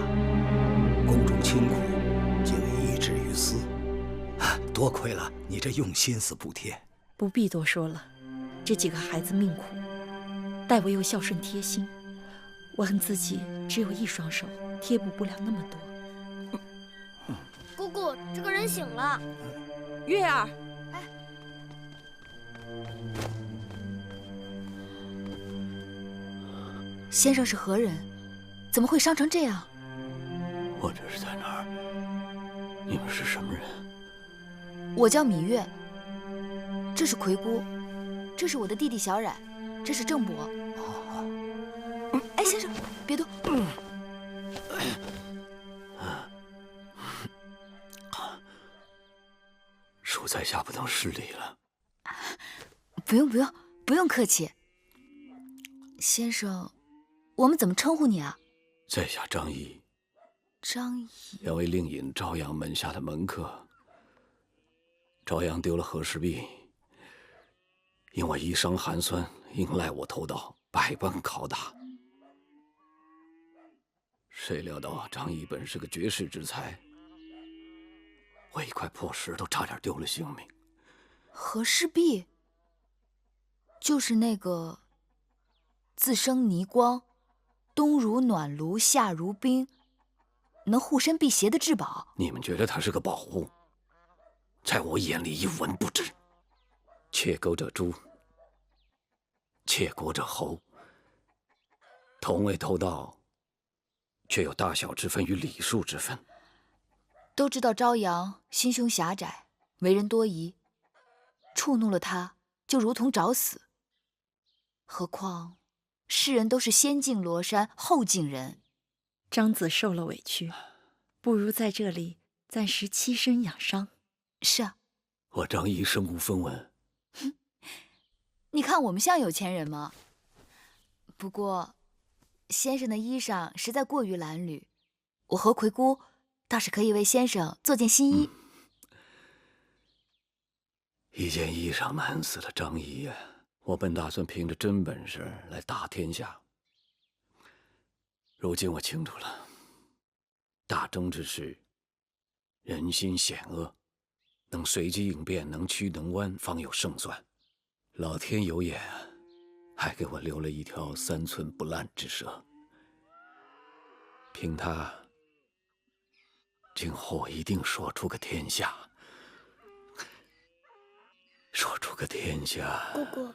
宫中清苦，竟以置于私。多亏了你这用心思补贴。不必多说了，这几个孩子命苦，待我又孝顺贴心，我恨自己只有一双手，贴补不了那么多。姑姑，这个人醒了。月儿，先生是何人？怎么会伤成这样？我这是在哪儿？你们是什么人？我叫芈月，这是葵姑，这是我的弟弟小冉，这是郑伯。哎，先生，别动。恕在下不能失礼了。不用，不用客气。先生，我们怎么称呼你啊？在下张仪。张仪。两位令尹朝阳门下的门客。朝阳丢了和氏璧，因我一生寒酸，应赖我偷盗，百般拷打。谁料到张仪本是个绝世之才，我一块破石头差点丢了性命。和氏璧，就是那个自生泥光，冬如暖炉，夏如冰，能护身辟邪的至宝。你们觉得它是个宝物，在我眼里一文不值。窃钩者诛，窃国者侯。同为偷盗，却有大小之分与礼数之分。都知道朝阳心胸狭窄，为人多疑，触怒了他就如同找死。何况世人都是先敬罗山，后敬人。张子受了委屈，不如在这里暂时栖身养伤。是啊，我张仪身无分文。你看我们像有钱人吗？不过，先生的衣裳实在过于褴褛，我和葵姑倒是可以为先生做件新衣。一件衣裳难死了张仪呀！我本打算凭着真本事来打天下，如今我清楚了，大争之事，人心险恶，能随机应变，能屈能弯，方有胜算。老天有眼，还给我留了一条3寸不烂之舌。凭他，今后我一定说出个天下，说出个天下。姑姑，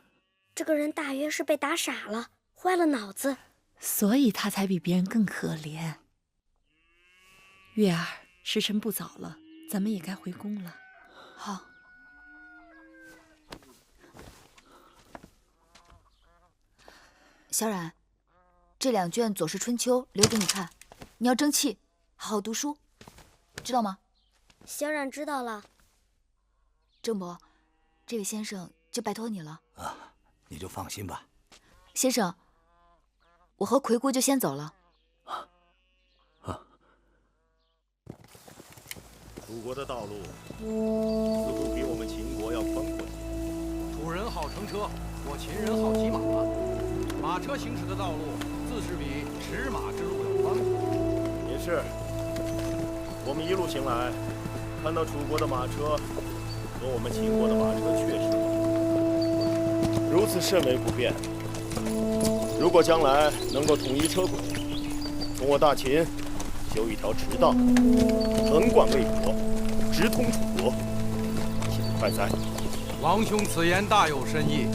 这个人大约是被打傻了，坏了脑子，所以他才比别人更可怜。月儿，时辰不早了，咱们也该回宫了。好。小冉，这2卷《左氏春秋》留给你看，你要争气，好好读书，知道吗？小冉知道了。郑伯，这位先生就拜托你了。啊，你就放心吧。先生，我和葵姑就先走了。楚国的道路似乎比我们秦国要宽阔些。楚人好乘车，我秦人好骑马。马车行驶的道路自是比驰马之路要宽阔。也是，我们一路行来，看到楚国的马车和我们秦国的马车确实如此甚为不便。如果将来能够统一车轨，从我大秦修一条直道，横贯魏国，直通楚国，岂不快哉？王兄此言大有深意，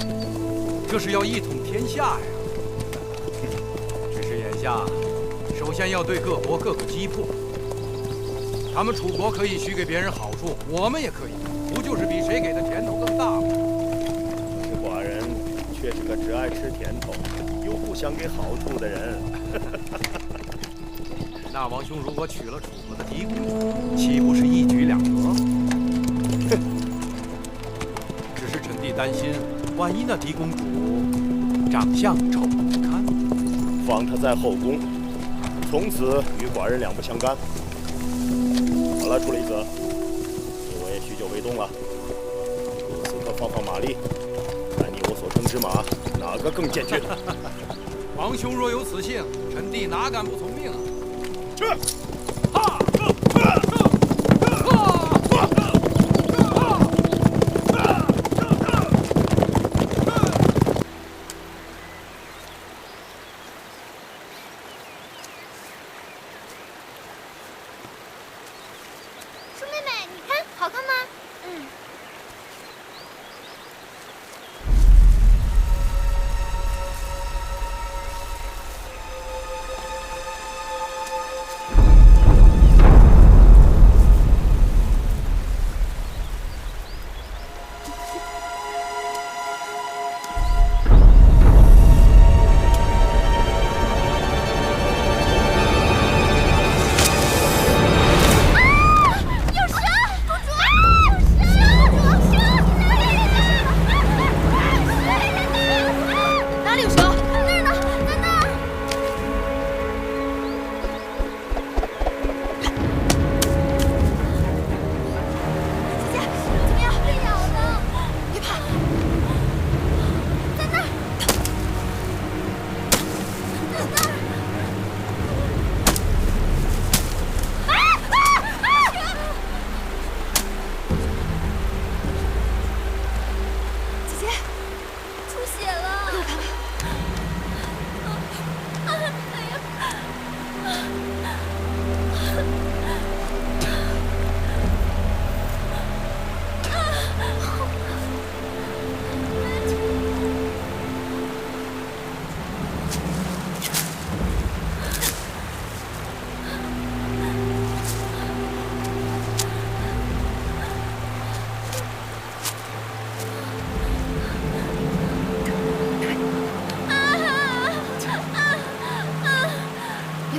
这是要一统天下呀。只是眼下，首先要对各国各个击破。他们楚国可以许给别人好处，我们也可以，不就是比谁给的甜头更大吗？可是寡人却是个只爱吃甜头，又不想给好处的人。那王兄如果娶了楚国的嫡公主，岂不是一举两得？只是臣弟担心，万一那嫡公主长相丑不堪，放她在后宫，从此与寡人两不相干。好了，楚离子，我也许久未动了，此刻放放马力，看你我所乘之马哪个更健俊。王兄若有此幸，臣弟哪敢不从命啊！去！舒妹妹，你看好看吗？嗯。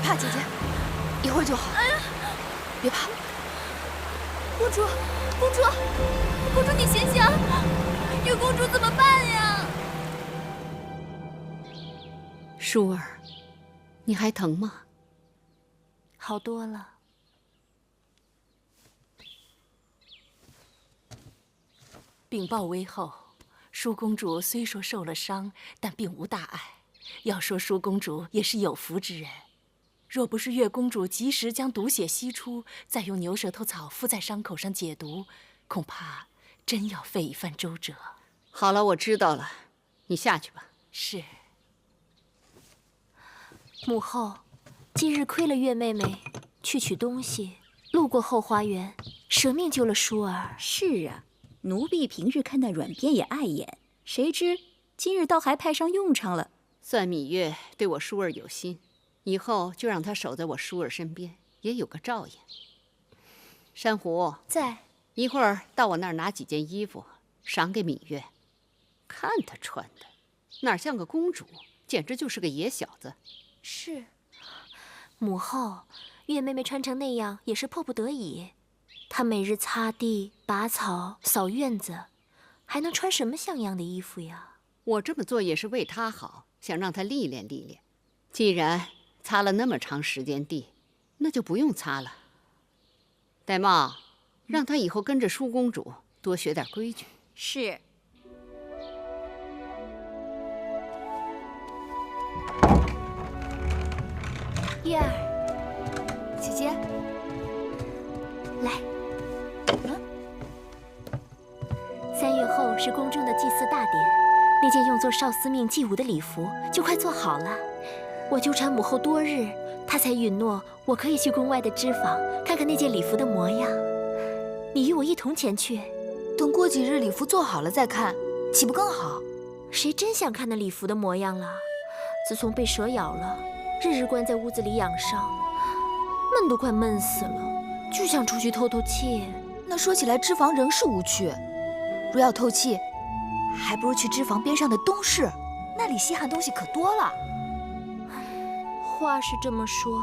怕，姐姐，一会儿就好。哎呀，别怕。公主，公主，公主，你醒醒！月公主怎么办呀？舒儿，你还疼吗？好多了。禀报微后，舒公主虽说受了伤，但并无大碍。要说舒公主也是有福之人，若不是月公主及时将毒血吸出，再用牛舌头草敷在伤口上解毒，恐怕真要费一番周折。好了，我知道了，你下去吧。是。母后，今日亏了月妹妹去取东西，路过后花园，舍命救了舒儿。是啊，奴婢平日看那软鞭也碍眼，谁知今日倒还派上用场了。算芈月对我舒儿有心，以后就让她守在我舒儿身边，也有个照应。珊瑚在，一会儿到我那儿拿几件衣服赏给芈月，看她穿的，哪像个公主，简直就是个野小子。是，母后，月妹妹穿成那样也是迫不得已。她每日擦地、拔草、扫院子，还能穿什么像样的衣服呀？我这么做也是为她好，想让她历练历练。既然擦了那么长时间地，那就不用擦了。玳瑁，让她以后跟着舒公主多学点规矩。是。月儿，姐姐，来。3月后是宫中的祭祀大典，那件用作少司命祭舞的礼服就快做好了。我纠缠母后多日，她才允诺我可以去宫外的织坊看看那件礼服的模样。你与我一同前去，等过几日礼服做好了再看，岂不更好？谁真想看那礼服的模样了？自从被蛇咬了，日日关在屋子里养伤，闷都快闷死了，就想出去透透气。那说起来，织坊仍是无趣。若要透气，还不如去织坊边上的东市，那里稀罕东西可多了。话是这么说，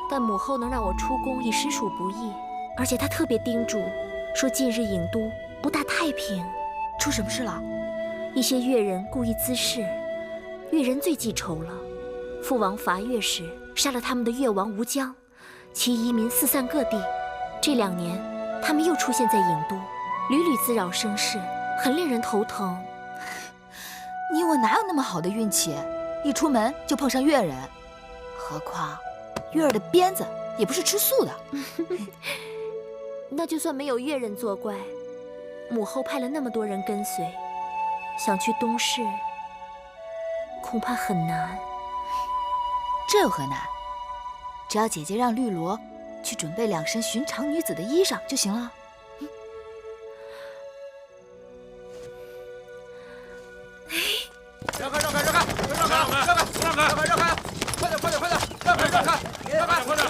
但母后能让我出宫已实属不易，而且她特别叮嘱，说近日郢都不大太平。出什么事了？一些越人故意滋事，越人最记仇了。父王伐越时杀了他们的越王吴江，其移民四散各地。这2年，他们又出现在郢都，屡屡滋扰生事，很令人头疼。你我哪有那么好的运气？一出门就碰上越人，何况月儿的鞭子也不是吃素的。那就算没有越人作怪，母后派了那么多人跟随，想去东市，恐怕很难。这有何难？只要姐姐让绿萝去准备2身寻常女子的衣裳就行了。让开！快点！快点！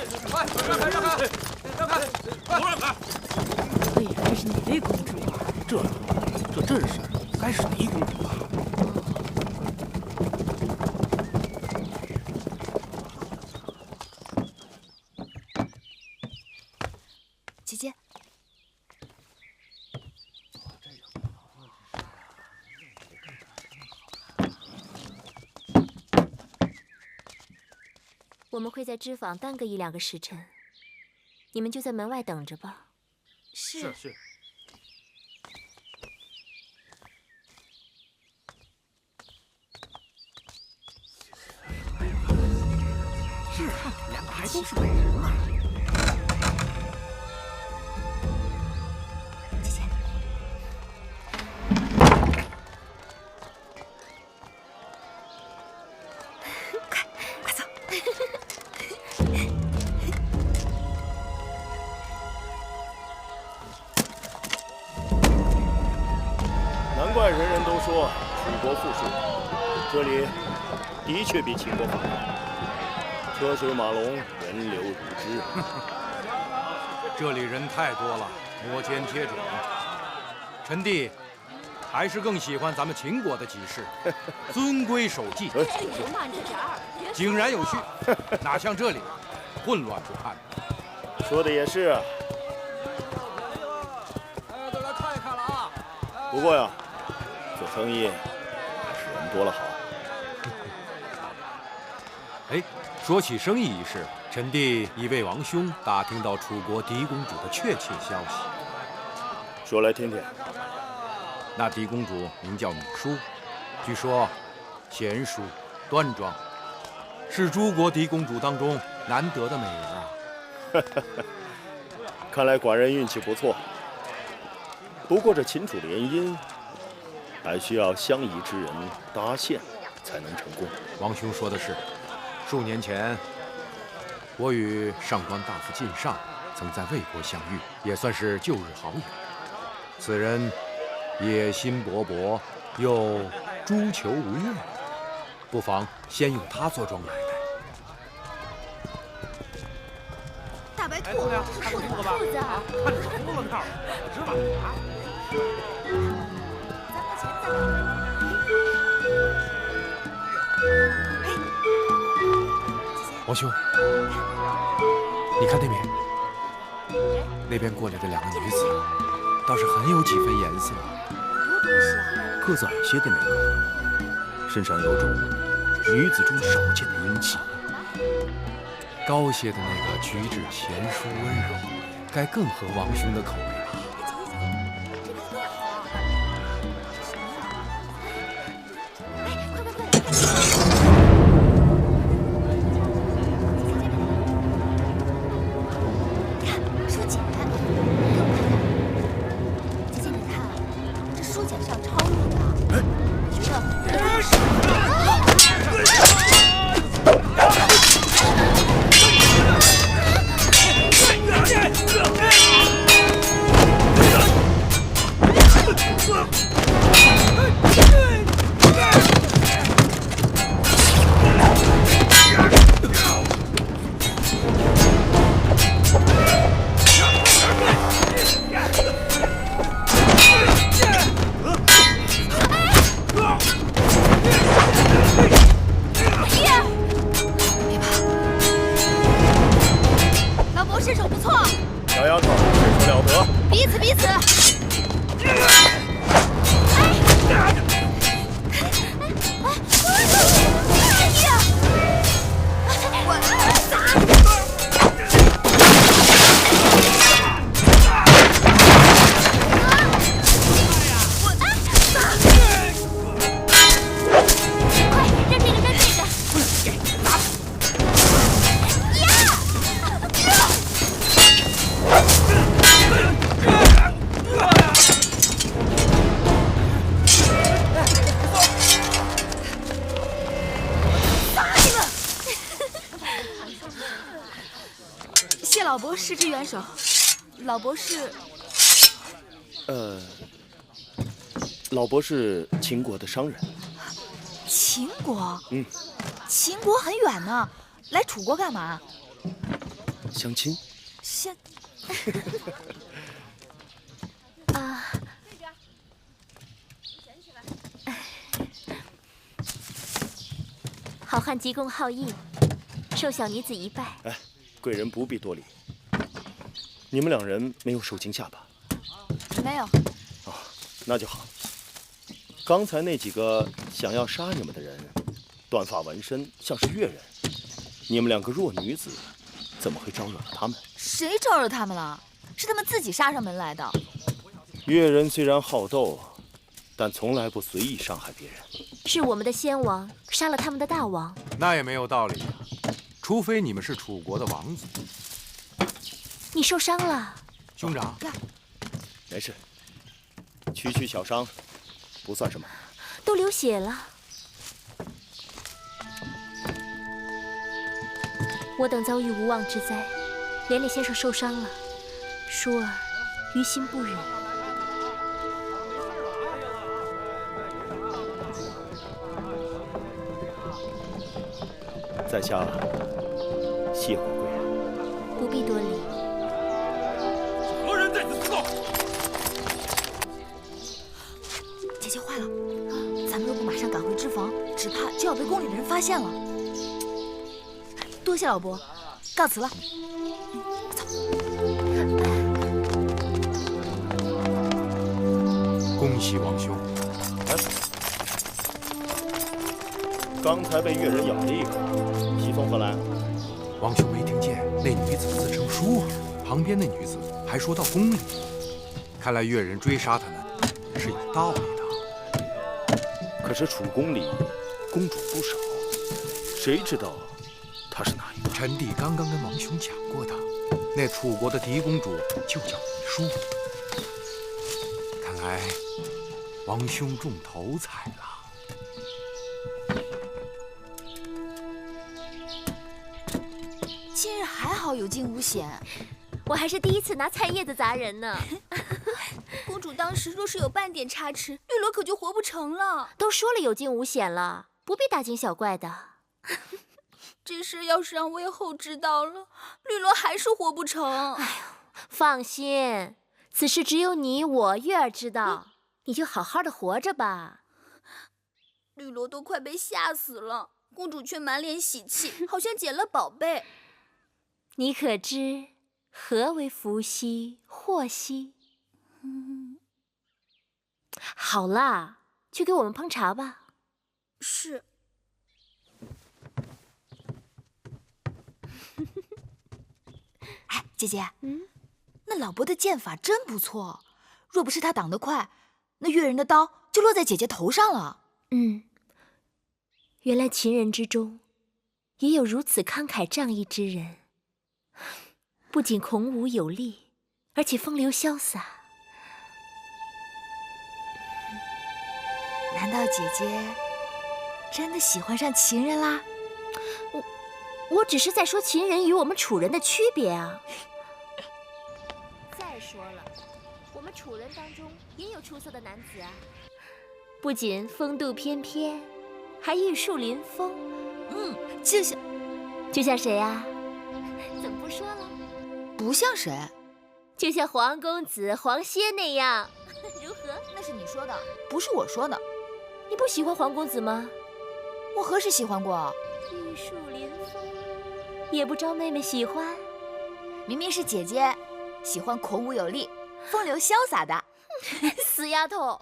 为何是哪位公主啊？这阵势，该是狄公主吧？姐姐，我们会在织坊耽搁1、2个时辰，你们就在门外等着吧。是。是，2个还都是美人嘛。姐姐，快走！难怪人人都说楚国富庶，这里的确比秦国繁华。车水马龙，人流如织。这里人太多了，摩肩接踵。臣弟还是更喜欢咱们秦国的集市，遵规守纪。慢着点儿，别井然有序，哪像这里混乱不堪。说的也是啊。都来看一看了啊！不过呀，做生意还是人多了好。哎，说起生意一事，臣弟已为王兄打听到楚国狄公主的确切消息。说来听听。那狄公主名叫芈姝，据说贤淑端庄，是诸国狄公主当中难得的美人啊。看来寡人运气不错。不过这秦楚联姻，还需要相宜之人搭线才能成功。王兄说的是，数年前，我与上官大夫靳尚曾在魏国相遇，也算是旧日好友。此人野心勃勃，又诛求无怨，不妨先用他做庄买卖。大白兔，这是兔子吧？兔子啊！看着秃噜套，知道啊？王兄，你看那边，那边过来的两个女子，倒是很有几分颜色。个子矮些的那个，身上有种女子中少见的英气；高些的那个举止贤淑温柔，该更合王兄的口味吧。老伯施之援手，老伯是……老伯是秦国的商人。秦国？嗯，秦国很远呢，来楚国干嘛？相亲。相……啊。好汉急公好义，受小女子一拜。哎，贵人不必多礼。你们两人没有受惊吓吧？没有。哦，那就好。刚才那几个想要杀你们的人，短发纹身，像是越人。你们两个弱女子，怎么会招惹了他们？谁招惹他们了？是他们自己杀上门来的。越人虽然好斗，但从来不随意伤害别人。是我们的先王杀了他们的大王。那也没有道理啊，除非你们是楚国的王子。你受伤了，兄长。没事，区小伤，不算什么。都流血了。我等遭遇无妄之灾，连累先生受伤了，姝儿于心不忍。在下谢回贵人。不必多礼。何人在此自告？姐姐坏了，咱们若不马上赶回脂房，只怕就要被宫里的人发现了。多谢老伯，告辞了。恭喜王兄！刚才被越人咬了一口，西风何来？王兄没听见那女子自称舒儿，旁边那女子还说到宫里。看来越人追杀他们是有道理的。可是楚宫里公主不少，谁知道她是哪一个？臣弟刚刚跟王兄讲过的，那楚国的嫡公主就叫宜舒。看来王兄中头彩了。今日还好有惊无险，我还是第一次拿菜叶子砸人呢。公主当时若是有半点差池，绿萝可就活不成了。都说了有惊无险了，不必大惊小怪的。这事要是让魏后知道了，绿萝还是活不成。哎呦，放心，此事只有你我月儿知道，你就好好的活着吧。绿萝都快被吓死了，公主却满脸喜气，好像捡了宝贝。你可知何为福兮祸兮？好啦，去给我们烹茶吧。是。哎，姐姐，那老伯的剑法真不错，若不是他挡得快，那越人的刀就落在姐姐头上了。原来秦人之中也有如此慷慨仗义之人，不仅孔武有力，而且风流潇洒。难道姐姐真的喜欢上秦人啦？我只是在说秦人与我们楚人的区别啊。再说了，我们楚人当中也有出色的男子啊，不仅风度翩翩，还玉树临风。就像谁啊？怎么不说了？不像谁？就像黄公子、黄歇那样，如何？那是你说的，不是我说的。你不喜欢黄公子吗？我何时喜欢过？玉树临风，也不招妹妹喜欢。明明是姐姐喜欢孔武有力、风流潇洒的。死丫头！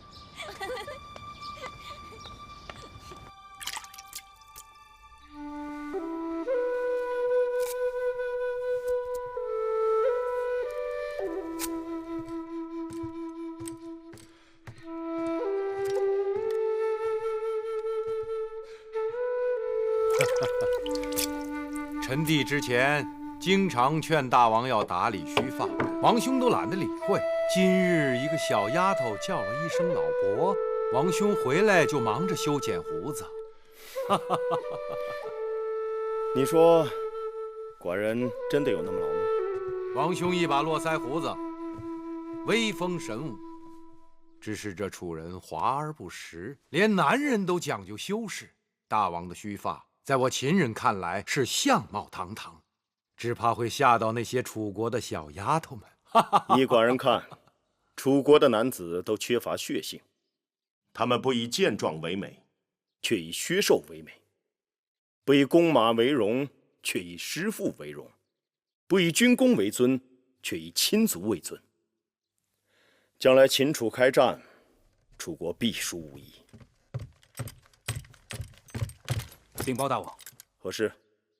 臣弟之前经常劝大王要打理须发，王兄都懒得理会。今日一个小丫头叫了一声老伯，王兄回来就忙着修剪胡子。你说，寡人真的有那么老吗？王兄一把络腮胡子，威风神武。只是这楚人华而不实，连男人都讲究修饰。大王的须发，在我秦人看来是相貌堂堂，只怕会吓到那些楚国的小丫头们。依寡人看，楚国的男子都缺乏血性，他们不以健壮为美，却以削瘦为美；不以弓马为荣，却以师父为荣；不以军功为尊，却以亲族为尊。将来秦楚开战，楚国必输无疑。禀报大王，何事？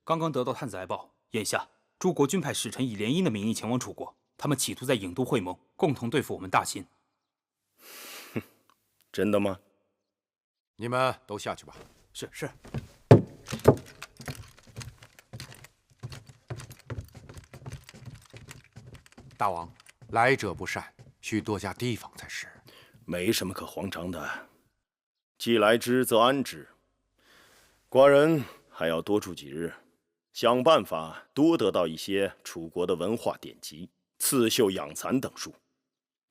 刚刚得到探子来报，眼下诸国均派使臣以联姻的名义前往楚国，他们企图在郢都会盟，共同对付我们大秦。真的吗？你们都下去吧。是。大王，来者不善，需多加提防才是。没什么可慌张的，既来之则安之。寡人还要多住几日，想办法多得到一些楚国的文化典籍、刺绣、养蚕等书。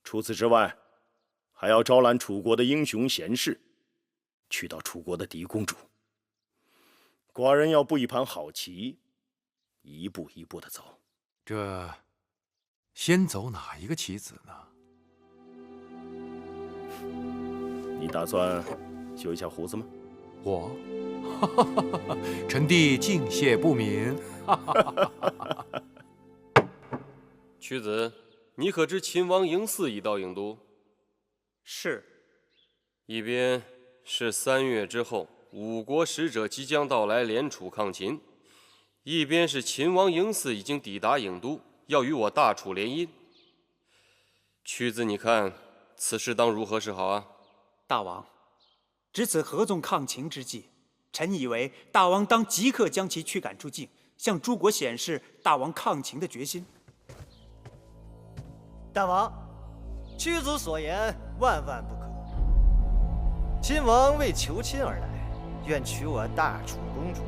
除此之外，还要招揽楚国的英雄贤士，娶到楚国的嫡公主。寡人要布一盘好棋，一步一步的走。这先走哪一个棋子呢？你打算修一下胡子吗？我，臣弟敬谢不敏。屈子，你可知秦王嬴驷已到郢都？是。一边是3月之后，吴国使者即将到来联楚抗秦；一边是秦王嬴驷已经抵达郢都，要与我大楚联姻。屈子，你看此事当如何是好啊？大王，值此合纵抗秦之际，臣以为大王当即刻将其驱赶出境，向诸国显示大王抗秦的决心。大王，屈子所言万万不可。秦王为求亲而来，愿娶我大楚公主，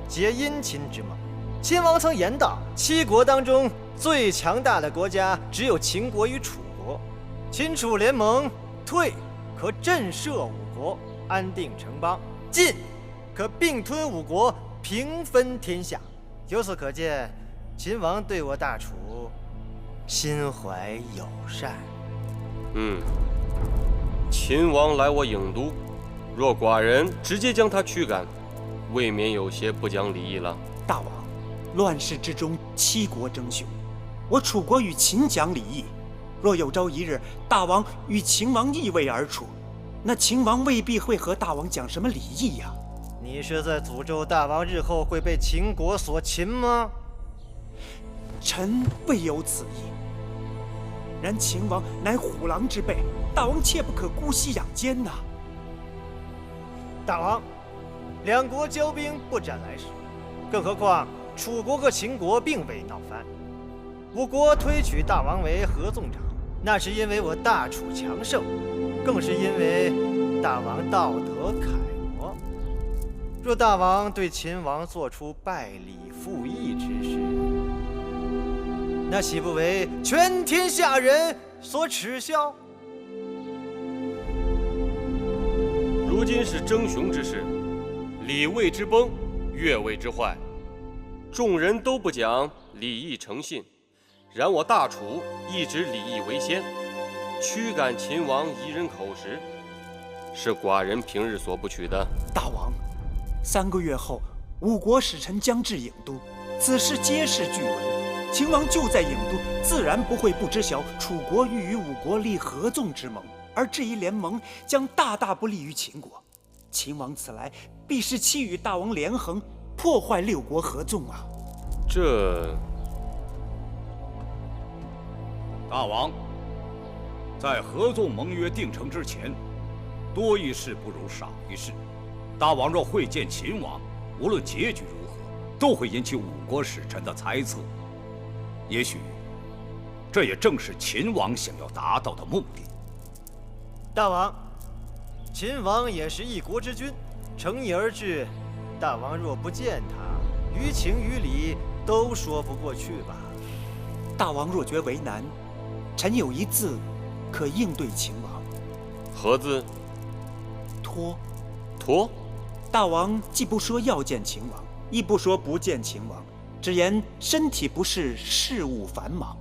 结姻亲之盟。秦王曾言道，7国当中最强大的国家只有秦国与楚国，秦楚联盟，退可震慑5国，安定城邦；进可并吞5国，平分天下。由此可见，秦王对我大楚心怀友善。秦王来我郢都，若寡人直接将他驱赶，未免有些不讲礼义了。大王，乱世之中，7国争雄，我楚国与秦讲礼义。若有朝一日大王与秦王逆位而处，那秦王未必会和大王讲什么礼义呀。你是在诅咒大王日后会被秦国所擒吗？臣未有此意。然秦王乃虎狼之辈，大王切不可姑息养奸呐。大王，2国交兵不斩来使，更何况楚国和秦国并未闹翻。吴国推举大王为合纵长，那是因为我大楚强盛，更是因为大王道德楷模。若大王对秦王做出败礼负义之事，那岂不为全天下人所耻笑？如今是争雄之势，礼位之崩，乐位之坏，众人都不讲礼义诚信。然我大楚一直礼义为先，驱赶秦王以人口实，是寡人平日所不取的。大王，3个月后5国使臣将至郢都，此事皆是据闻。秦王就在郢都，自然不会不知晓楚国欲与5国立合纵之盟，而这一联盟将大大不利于秦国。秦王此来，必是期与大王连横，破坏6国合纵啊！大王，在合纵盟约定成之前，多一事不如少一事。大王若会见秦王，无论结局如何，都会引起5国使臣的猜测。也许，这也正是秦王想要达到的目的。大王，秦王也是一国之君，乘意而至，大王若不见他，于情于理都说不过去吧？大王若觉为难，臣有一字可应对秦王。何字？托。托？大王既不说要见秦王，亦不说不见秦王，只言身体不适，事务繁忙。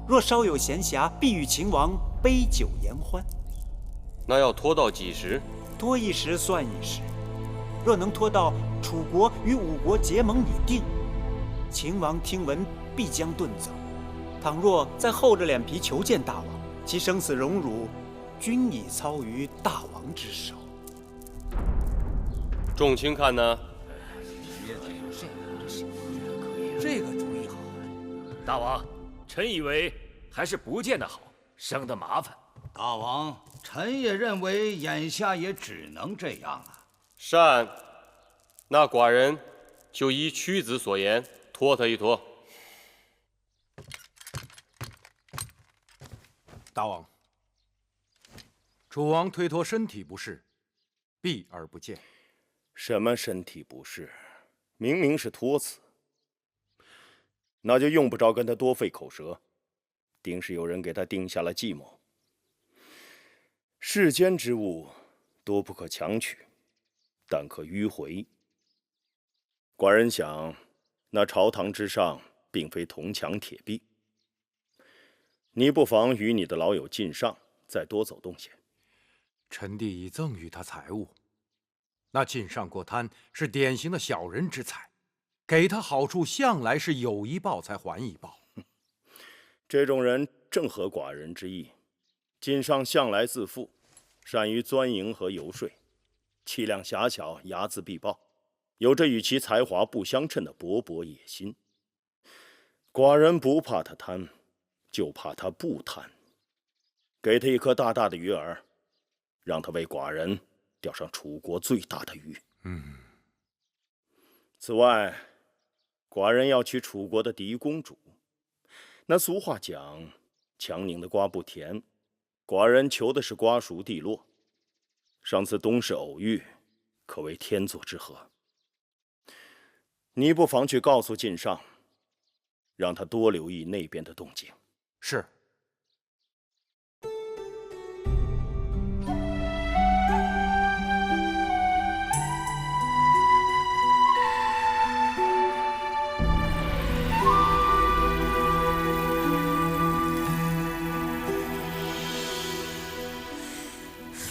若稍有闲暇，必与秦王杯酒言欢。那要拖到几时？拖一时算一时。若能拖到楚国与5国结盟已定，秦王听闻必将遁走。倘若再厚着脸皮求见大王，其生死荣辱，均已操于大王之手。众卿看呢？这个主意好。大王，臣以为还是不见得好，省得麻烦。大王，臣也认为眼下也只能这样啊。善，那寡人就依屈子所言，拖他一拖。大王，楚王推脱身体不适，避而不见。什么身体不适？明明是托辞。那就用不着跟他多费口舌，定是有人给他定下了计谋。世间之物，多不可强取，但可迂回。寡人想，那朝堂之上并非铜墙铁壁，你不妨与你的老友靳尚再多走动些。臣弟已赠予他财物，那靳尚过贪是典型的小人之才，给他好处向来是有一报才还一报。这种人正合寡人之意。晋上向来自负，善于钻营和游说，气量狭小，睚眦必报，有着与其才华不相称的勃勃野心。寡人不怕他贪，就怕他不贪。给他一颗大大的鱼饵，让他为寡人钓上楚国最大的鱼。此外，寡人要娶楚国的嫡公主。那俗话讲，强拧的瓜不甜，寡人求的是瓜熟蒂落。上次东市偶遇，可谓天作之合。你不妨去告诉晋上，让他多留意那边的动静。是。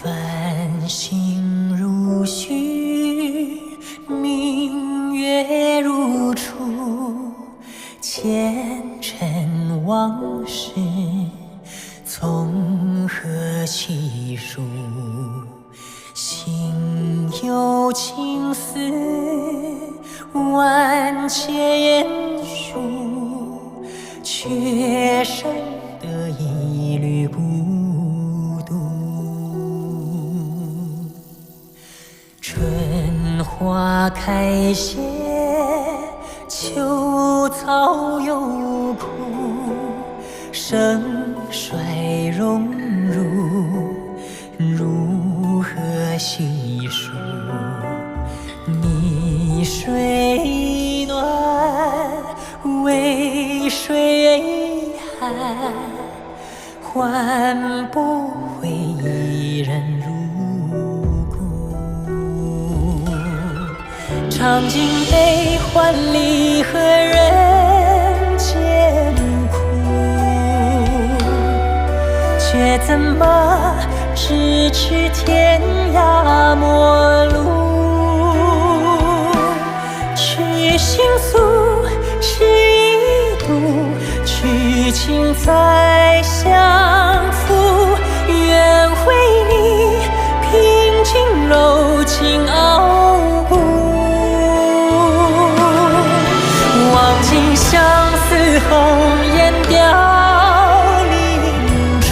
繁星如许，明月如初，前尘往事从何起数？心有情丝万千言书，却生得一缕孤独。春花开谢，秋草又枯，盛衰荣辱，如何细数？泥水暖，渭水寒，换不回一人如故。尝尽悲欢离合人间苦，却怎么咫尺天涯陌路？去心诉，痴一度，去情再相负。愿为你凭尽柔情傲骨，望尽相思红颜凋零处。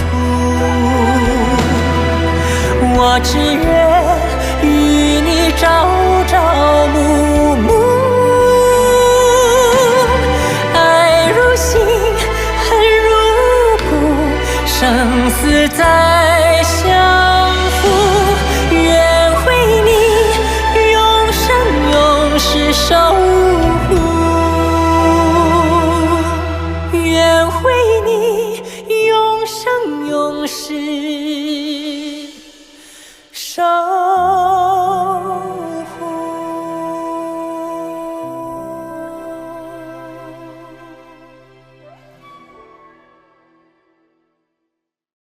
我只愿与你朝朝暮暮，爱如星，恨如骨，生死再相负。愿为你永生永世守护，愿为你永生永世守